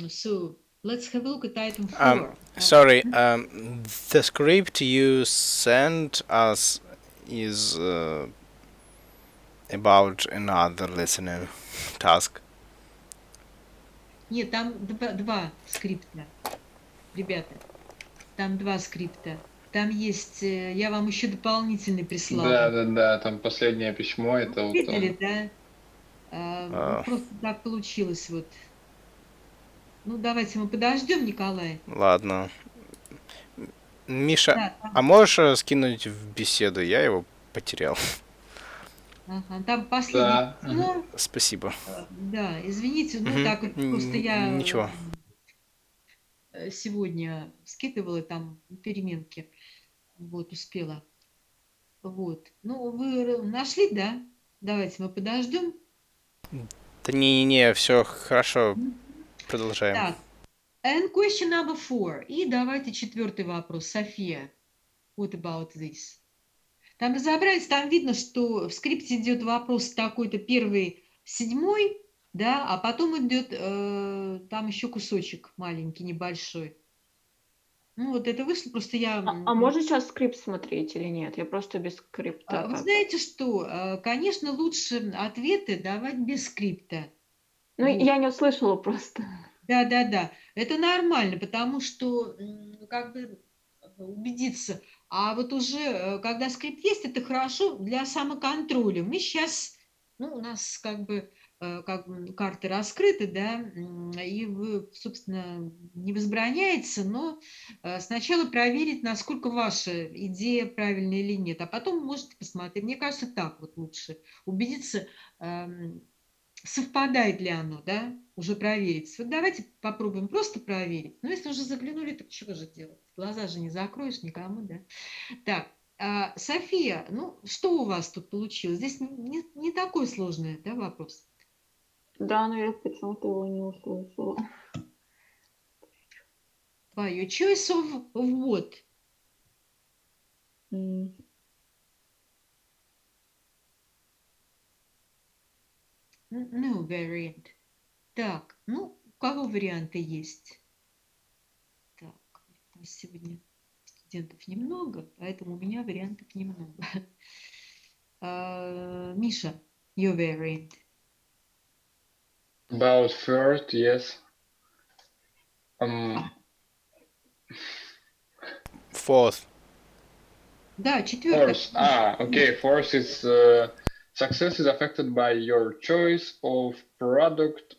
So let's have a look at item 4. Sorry, the script you sent us is about another listening task. Нет, там два скрипта, ребята. Там два скрипта. Там есть, я вам еще дополнительный прислала. Да, там последнее письмо, это вот Видели, он. да? Просто так получилось вот. Ну, давайте мы подождем, Николай. Ладно. Миша, Да, а можешь скинуть в беседу? Я его потерял. Ага, там последнее письмо. Спасибо. Да, извините, ну так вот просто я Ничего. Сегодня скидывала там переменки. Вот, успела. Вот. Ну, вы нашли, да? Давайте мы подождем. Да не, все хорошо. Продолжаем. Так. And question number 4. И давайте 4-й вопрос. София. What about this? Там разобрались, там видно, что в скрипте идет вопрос такой-то 1-й, 7-й, да, а потом идет там еще кусочек маленький, небольшой. Ну, вот это вышло, просто я... А можно сейчас скрипт смотреть или нет? Я просто без скрипта. Вы знаете что, конечно, лучше ответы давать без скрипта. Ну, Вот. я не услышала просто. Да, это нормально, потому что как бы убедиться. А вот уже, когда скрипт есть, это хорошо для самоконтроля. Мы сейчас, ну, у нас как бы карты раскрыты, да, и вы, собственно, не возбраняется, но сначала проверить, насколько ваша идея правильная или нет, а потом можете посмотреть. Мне кажется, так вот лучше. Убедиться, совпадает ли оно, да, уже проверить. Вот давайте попробуем просто проверить. Но если уже заглянули, так чего же делать? Глаза же не закроешь никому, да. Так, София, ну, что у вас тут получилось? Здесь не такой сложный, да, вопрос? Да, но я почему-то его не услышала. Your choice of what? No variant. Так, ну, у кого варианты есть? Так, у нас сегодня студентов немного, поэтому у меня вариантов немного. Миша, your variant. About first, yes. Fourth. Да, четвертый. Fourth. Okay. Fourth is success is affected by your choice of product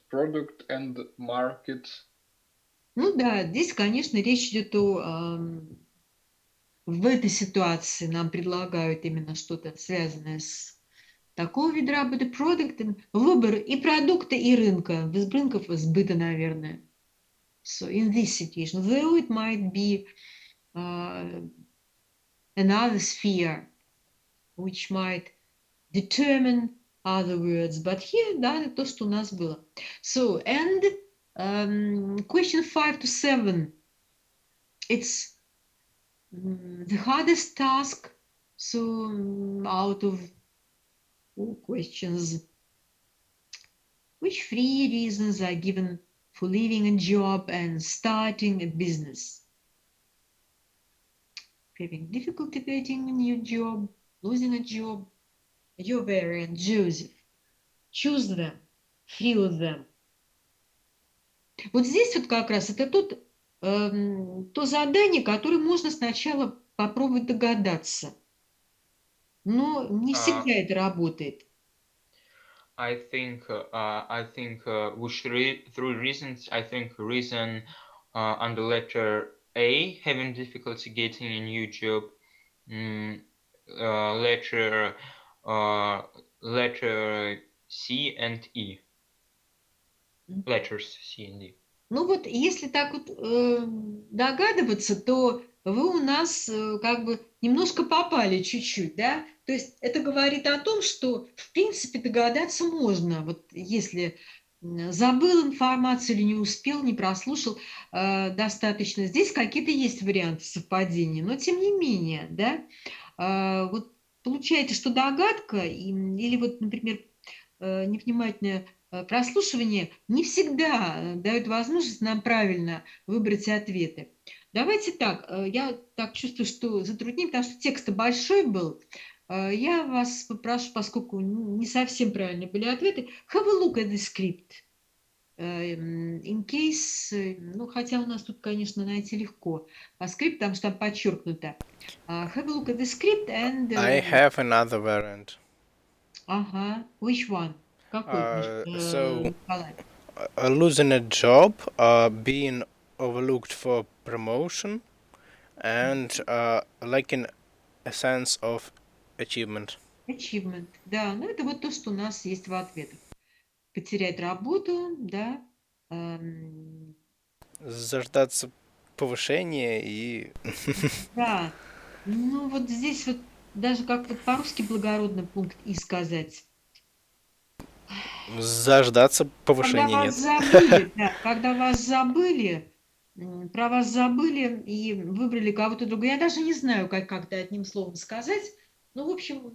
and market. Ну да, здесь, конечно, речь идет в этой ситуации нам предлагают именно что-то связанное с такого вида работы, продуктом, выбор и продукта, и рынка, рынков сбыта, наверное. So in this situation, though it might be another sphere which might determine other words, but here, да, это то, что у нас было. So, and question 5 to 7, it's the hardest task. So, out of all questions, which 3 reasons are given for leaving a job and starting a business? Having difficulty getting a new job, losing a job. Your variant, Joseph. Choose them, feel them. Вот здесь вот как раз это то задание, которое можно сначала попробовать догадаться. Но не всегда это работает. I think which 3 reasons. I think reason under letter A, having difficulty getting a new job. Letter C and E. Letters C and E. Ну вот, если так вот догадываться, то вы у нас как бы немножко попали чуть-чуть, да? То есть это говорит о том, что в принципе догадаться можно. Вот если забыл информацию или не успел, не прослушал достаточно. Здесь какие-то есть варианты совпадения, но тем не менее, да? Вот получается, что догадка или вот, например, невнимательное прослушивание не всегда дает возможность нам правильно выбрать ответы. Давайте так, я так чувствую, что затрудним, потому что текст большой был. Я вас попрошу, поскольку не совсем правильные были ответы, have a look at the script. In case, ну, хотя у нас тут, конечно, найти легко по скрипту, потому что там подчеркнуто. Have a look at the script and... I have another variant. Ага, which one? Какой, So, Николай? losing a job, being overlooked for promotion, and lacking a sense of achievement. Achievement, да, ну это вот то, что у нас есть в ответах. Потерять работу, да. Заждаться повышения и... Да, ну вот здесь вот даже как вот по-русски благородный пункт «и» сказать. Заждаться повышения Когда нет. вас забыли, да, когда вас забыли, про вас забыли и выбрали кого-то другого. Я даже не знаю, как это одним словом сказать. Ну, в общем,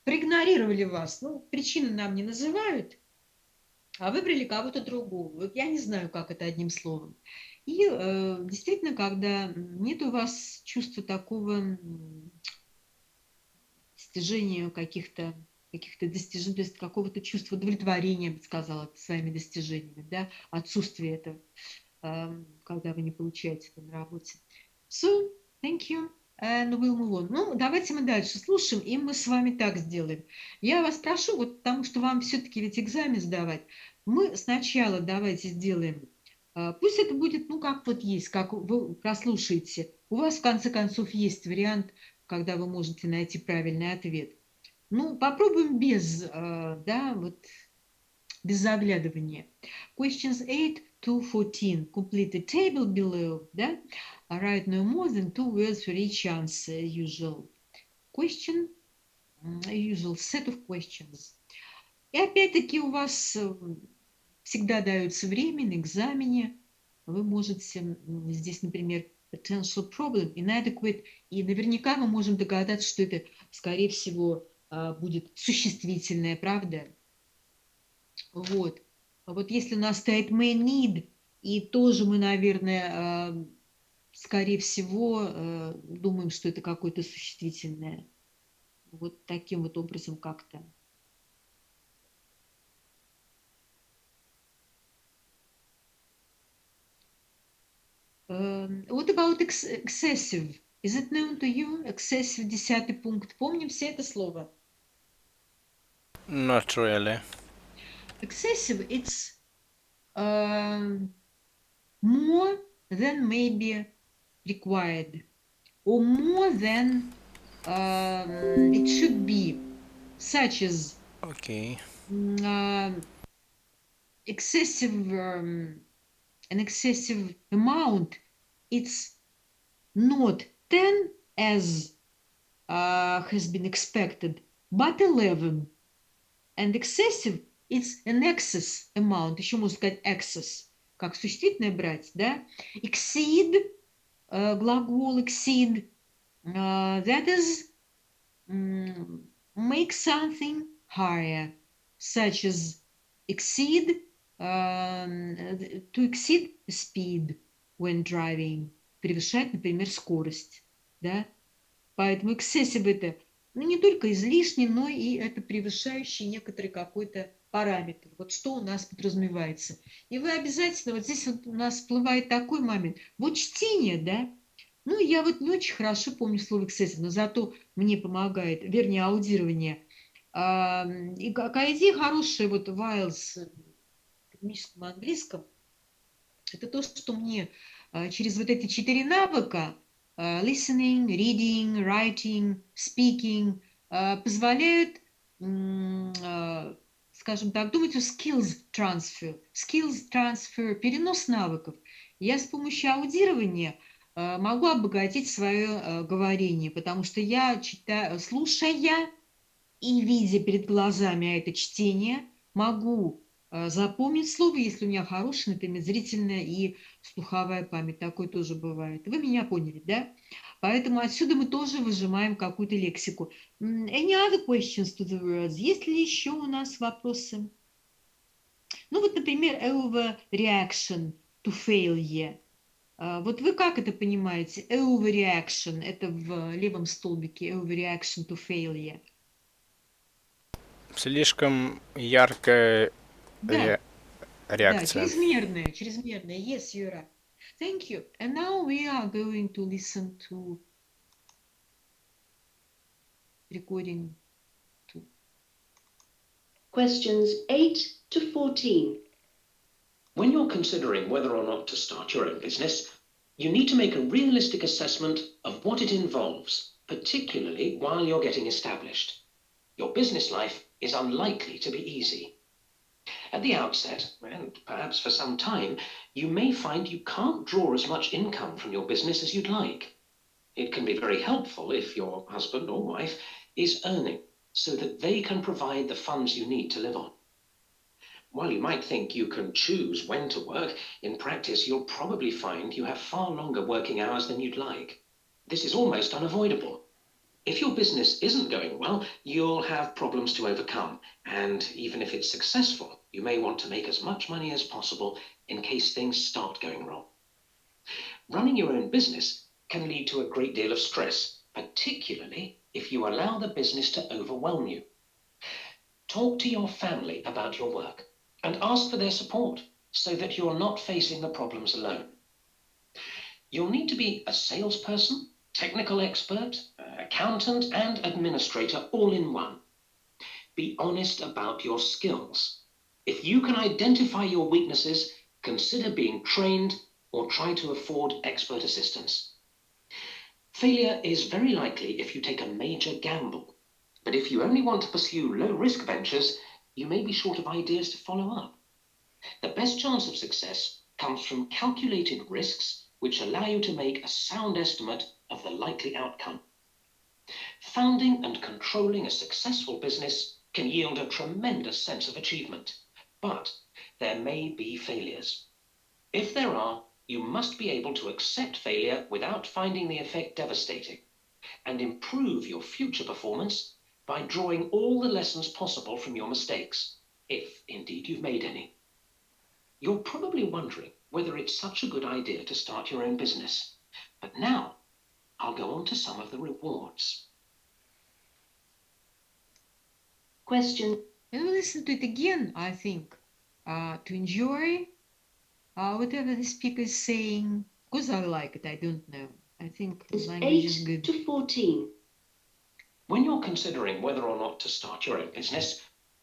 проигнорировали вас. Ну, причины нам не называют, а выбрали кого-то другого. Вот я не знаю, как это одним словом. И действительно, когда нет у вас чувства такого достижения каких-то достижений, то есть какого-то чувства удовлетворения, я бы сказала, своими достижениями, да, отсутствие этого, когда вы не получаете это на работе. So, thank you. And we'll move on. Ну, давайте мы дальше слушаем, и мы с вами так сделаем. Я вас прошу, вот потому что вам все-таки ведь экзамен сдавать, мы сначала давайте сделаем, пусть это будет, ну, как вот есть, как вы прослушаете. У вас, в конце концов, есть вариант, когда вы можете найти правильный ответ. Ну, попробуем без, да, вот без заглядывания. Questions 8 to 14. Complete the table below, да? Write no more than 2 words for each answer, usual question, usual set of questions. И опять-таки у вас всегда дается время на экзамене. Вы можете здесь, например, potential problem, inadequate, и наверняка мы можем догадаться, что это, скорее всего, будет существительное, правда? Вот. Вот если у нас стоит may need, и тоже мы, наверное, скорее всего, думаем, что это какое-то существительное. Вот таким вот образом как-то. What about excessive? Is it known to you? Excessive, 10-й пункт. Помним все это слово? Not really. Excessive, it's more than maybe required, or more than it should be, such as Okay. excessive, an excessive amount. It's not 10 as has been expected, but 11. And excessive, it's an excess amount. Еще можно сказать excess, как существительное брать, да? Exceed, глагол exceed, that is make something higher, such as exceed, to exceed speed when driving, превышать, например, скорость, да? Поэтому excessive это не только излишне, но и это превышающий некоторый какой-то параметр. Вот что у нас подразумевается. И вы обязательно, вот здесь вот у нас всплывает такой момент. Вот чтение, да, ну, я вот не очень хорошо помню слово excessive, но зато мне помогает, вернее, аудирование. И какая идея хорошая вот в IELTS, в академическом английском, это то, что мне через вот эти 4 навыка listening, reading, writing, speaking позволяют, скажем так, думать о skills transfer, перенос навыков. Я с помощью аудирования могу обогатить свое говорение, потому что я читаю, слушая и видя перед глазами это чтение, могу запомнить слово, если у меня хорошая, например, зрительная и слуховая память. Такое тоже бывает. Вы меня поняли, да? Поэтому отсюда мы тоже выжимаем какую-то лексику. Any other questions to the words? Есть ли еще у нас вопросы? Ну вот, например, overreaction to failure. Вот вы как это понимаете? Overreaction, это в левом столбике, overreaction to failure. Слишком яркая Да, реакция. чрезмерная. Yes, you're right. Thank you. And now we are going to listen to recording 2. Questions 8 to 14. When you're considering whether or not to start your own business, you need to make a realistic assessment of what it involves, particularly while you're getting established. Your business life is unlikely to be easy. At the outset, and perhaps for some time, you may find you can't draw as much income from your business as you'd like. It can be very helpful if your husband or wife is earning, so that they can provide the funds you need to live on. While you might think you can choose when to work, in practice you'll probably find you have far longer working hours than you'd like. This is almost unavoidable. If your business isn't going well, you'll have problems to overcome, and even if it's successful, you may want to make as much money as possible in case things start going wrong. Running your own business can lead to a great deal of stress, particularly if you allow the business to overwhelm you. Talk to your family about your work and ask for their support so that you're not facing the problems alone. You'll need to be a salesperson, technical expert, accountant, and administrator all in one. Be honest about your skills. If you can identify your weaknesses, consider being trained or try to afford expert assistance. Failure is very likely if you take a major gamble, but if you only want to pursue low-risk ventures, you may be short of ideas to follow up. The best chance of success comes from calculated risks which allow you to make a sound estimate of the likely outcome. Founding and controlling a successful business can yield a tremendous sense of achievement, but there may be failures. If there are, you must be able to accept failure without finding the effect devastating, and improve your future performance by drawing all the lessons possible from your mistakes, if indeed you've made any. You're probably wondering whether it's such a good idea to start your own business, but now I'll go on to some of the rewards. Question. And we'll listen to it again, I think, to enjoy whatever the speaker is saying. Because I like it, I don't know. I think It's language 8 is good. to 14. When you're considering whether or not to start your own business,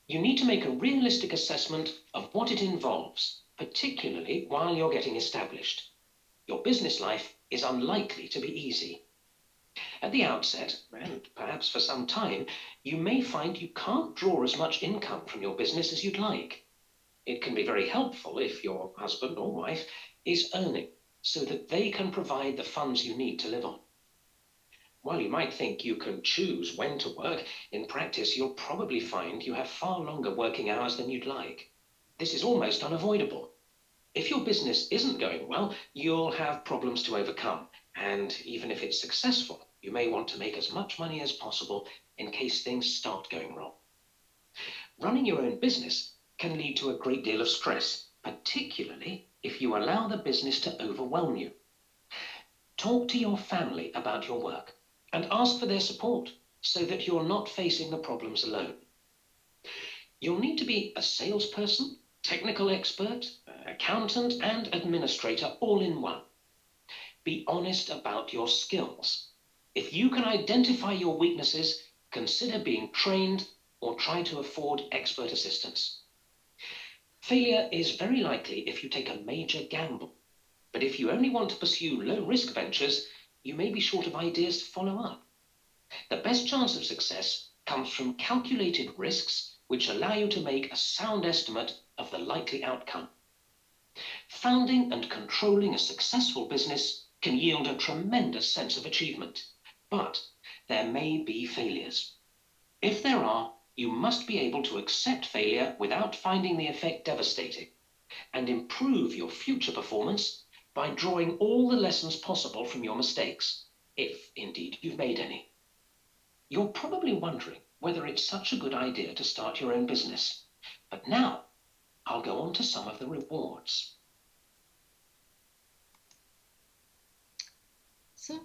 you need to make a realistic assessment of what it involves, particularly while you're getting established. Your business life is unlikely to be easy. At the outset, and perhaps for some time, you may find you can't draw as much income from your business as you'd like. It can be very helpful if your husband or wife is earning, so that they can provide the funds you need to live on. While you might think you can choose when to work, in practice you'll probably find you have far longer working hours than you'd like. This is almost unavoidable. If your business isn't going well, you'll have problems to overcome, and even if it's successful, you may want to make as much money as possible in case things start going wrong. Running your own business can lead to a great deal of stress, particularly if you allow the business to overwhelm you. Talk to your family about your work and ask for their support so that you're not facing the problems alone. You'll need to be a salesperson, technical expert, accountant, and administrator all in one. Be honest about your skills. If you can identify your weaknesses, consider being trained or try to afford expert assistance. Failure is very likely if you take a major gamble, but if you only want to pursue low-risk ventures, you may be short of ideas to follow up. The best chance of success comes from calculated risks which allow you to make a sound estimate of the likely outcome. Founding and controlling a successful business can yield a tremendous sense of achievement, but there may be failures. If there are, you must be able to accept failure without finding the effect devastating, and improve your future performance by drawing all the lessons possible from your mistakes, if indeed you've made any. You're probably wondering whether it's such a good idea to start your own business, but now I'll go on to some of the rewards. So,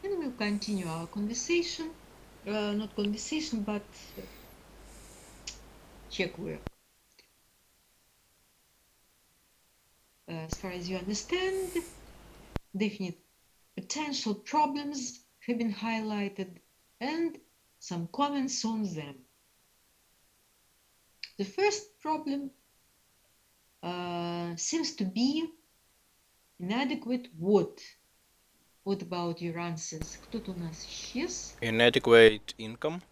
and we'll continue our conversation. Not conversation, but check work. As far as you understand, definite potential problems have been highlighted and some comments on them. The first problem seems to be inadequate what? What about your answers? Кто-то у нас исчез. Inadequate income.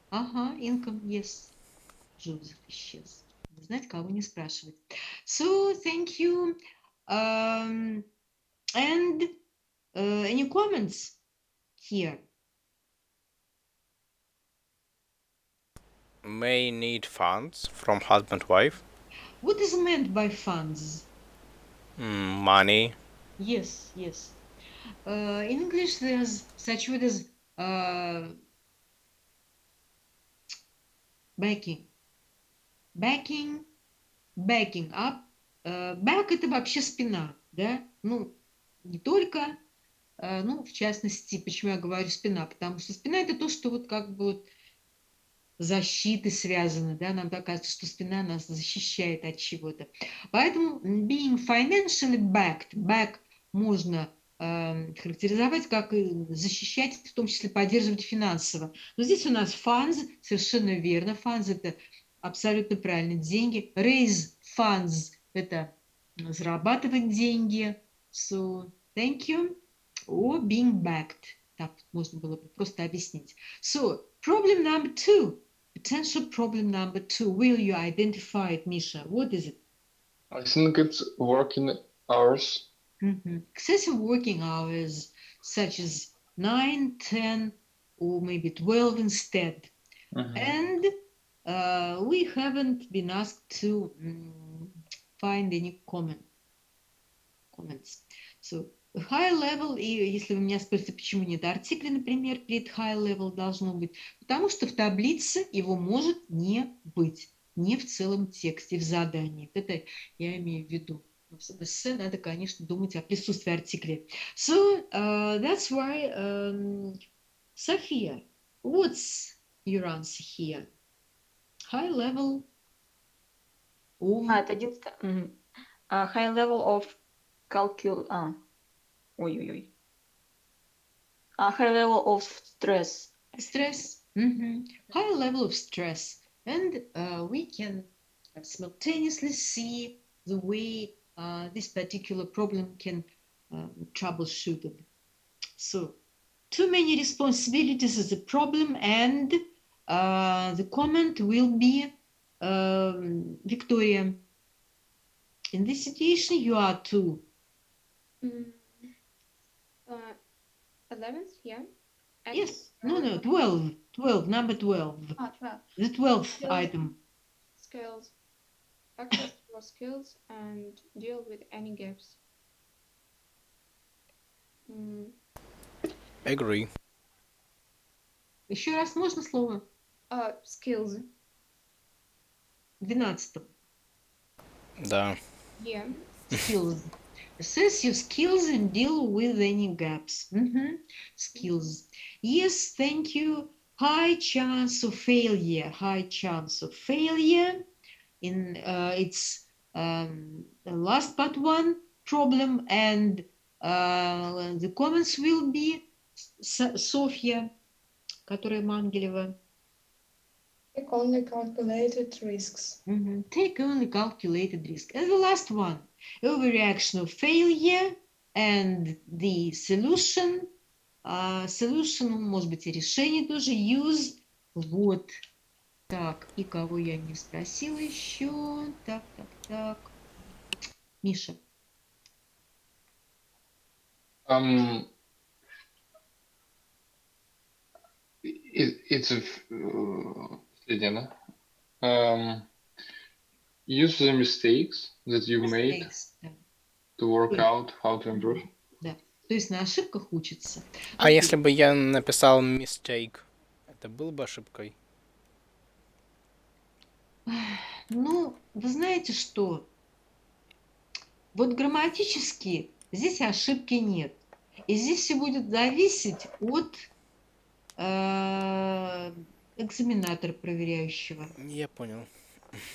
Ага, income, yes. Джозеф исчез. Знаете, кого не спрашивать. So, thank you. And any comments here? May need funds from husband-wife. What is meant by funds? Money. Yes, yes. In English, there's such word as backing. Backing up. Back – это вообще спина, да? Ну, не только, ну, в частности, почему я говорю спина? Потому что спина – это то, что вот как бы вот защиты связано, да? Нам так кажется, что спина нас защищает от чего-то. Поэтому being financially backed, back можно характеризовать как защищать, в том числе поддерживать финансово. Но здесь у нас funds, совершенно верно, funds – это абсолютно правильно. Деньги. Raise funds – это зарабатывать деньги. So, thank you. Or being backed. Так можно было бы просто объяснить. So, problem number 2. Potential problem number 2. Will you identify it, Misha? What is it? I think it's working hours. Excessive working hours, such as 9, 10, or maybe 12 instead. And we haven't been asked to find any comments. So, high level, и если вы меня спросите, почему нет артикля, например, перед high level должно быть, потому что в таблице его может не быть, не в целом тексте, в задании. Это я имею в виду. В эссе надо, конечно, думать о присутствии артикля. So, that's why, Sophia, what's your answer here? High level of... Это 11. High level of ой-ой-ой. High level of stress. Stress. High level of stress. And we can simultaneously see the way this particular problem can troubleshooted. So, too many responsibilities is a problem, and the comment will be Victoria. In this situation, you are two. 11th, yeah. Yes, no, 12, number 12. 12. The 12th Skills. item. Skills. Access your skills and deal with any gaps. Agree. Еще раз можно слово? Skills. 12. Да. Yeah. Skills. Assess your skills and deal with any gaps. Skills. Yes, thank you. High chance of failure. High chance of failure. In it's the last but one problem, and the comments will be Sofia, которая Мангелева. Take only calculated risks. Take only calculated risk. And the last one, overreaction of failure and the solution. Solution, может быть, и решение тоже. Use. Вот. Так, и кого я не спросила еще? Так. Миша. It's a use the mistakes that you made to work out how to improve. Да. То есть на ошибках учится. А если бы я написал mistake, это было бы ошибкой? Ну, вы знаете что? Вот грамматически здесь ошибки нет. И здесь все будет зависеть от экзаменатора проверяющего. Я понял.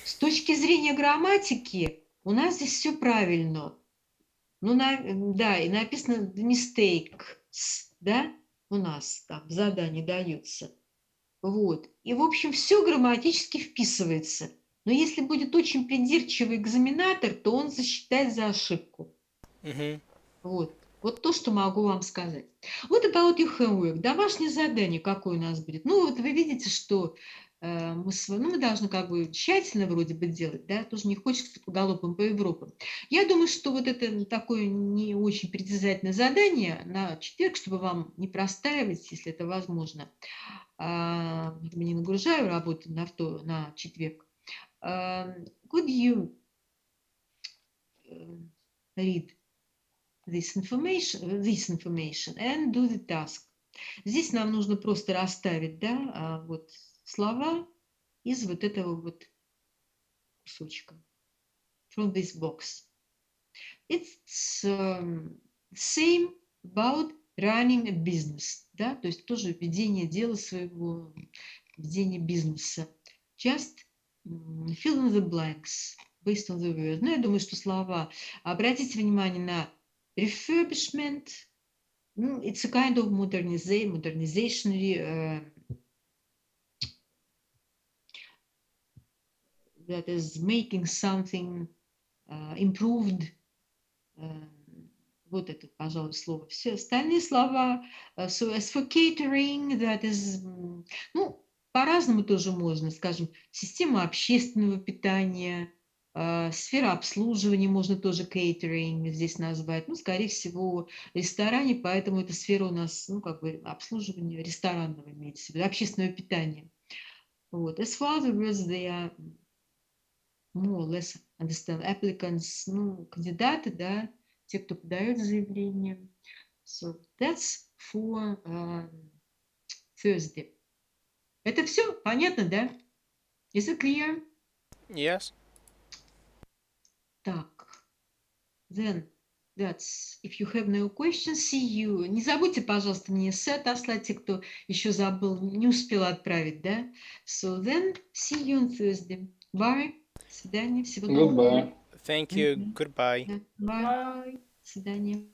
С точки зрения грамматики у нас здесь все правильно. Ну, да, и написано mistakes, да, у нас там в задании даются. Вот. И, в общем, все грамматически вписывается. Но если будет очень придирчивый экзаменатор, то он засчитает за ошибку. Вот. Вот то, что могу вам сказать. Вот about your homework. Домашнее задание какое у нас будет? Ну, вот вы видите, что мы должны как бы тщательно вроде бы делать, да, тоже не хочется по галопам по Европам. Я думаю, что вот это такое не очень притязательное задание на четверг, чтобы вам не простаивать, если это возможно. Не нагружаю работу на четверг. Could you read this information and do the task? Здесь нам нужно просто расставить, да, вот слова из вот этого вот кусочка. From this box. It's same about running a business, да, то есть тоже ведение дела своего, ведение бизнеса. Just fill in the blanks based on the word. Ну, я думаю, что слова. Обратите внимание на refurbishment. It's a kind of modernization that is making something improved. Вот это, пожалуй, слово. Все остальные слова. So as for catering, that is, ну, по-разному тоже можно, скажем, система общественного питания, сфера обслуживания можно тоже catering здесь назвать. Ну, скорее всего, в ресторане, поэтому эта сфера у нас, ну, как бы обслуживание ресторанного имеется в виду, общественного питания. Вот. As for other words, they are more or less understand applicants, ну, кандидаты, да, те, кто подает заявление. So that's for Thursday. Это все понятно, да? Is it clear? Yes. Так, then that's, if you have no questions, see you. Не забудьте, пожалуйста, мне сет отслать, те, кто еще забыл, не успел отправить, да? So then, see you on Thursday. Bye. До свидания. Всего доброго. Goodbye. Thank you. Goodbye. Да, bye. До свидания.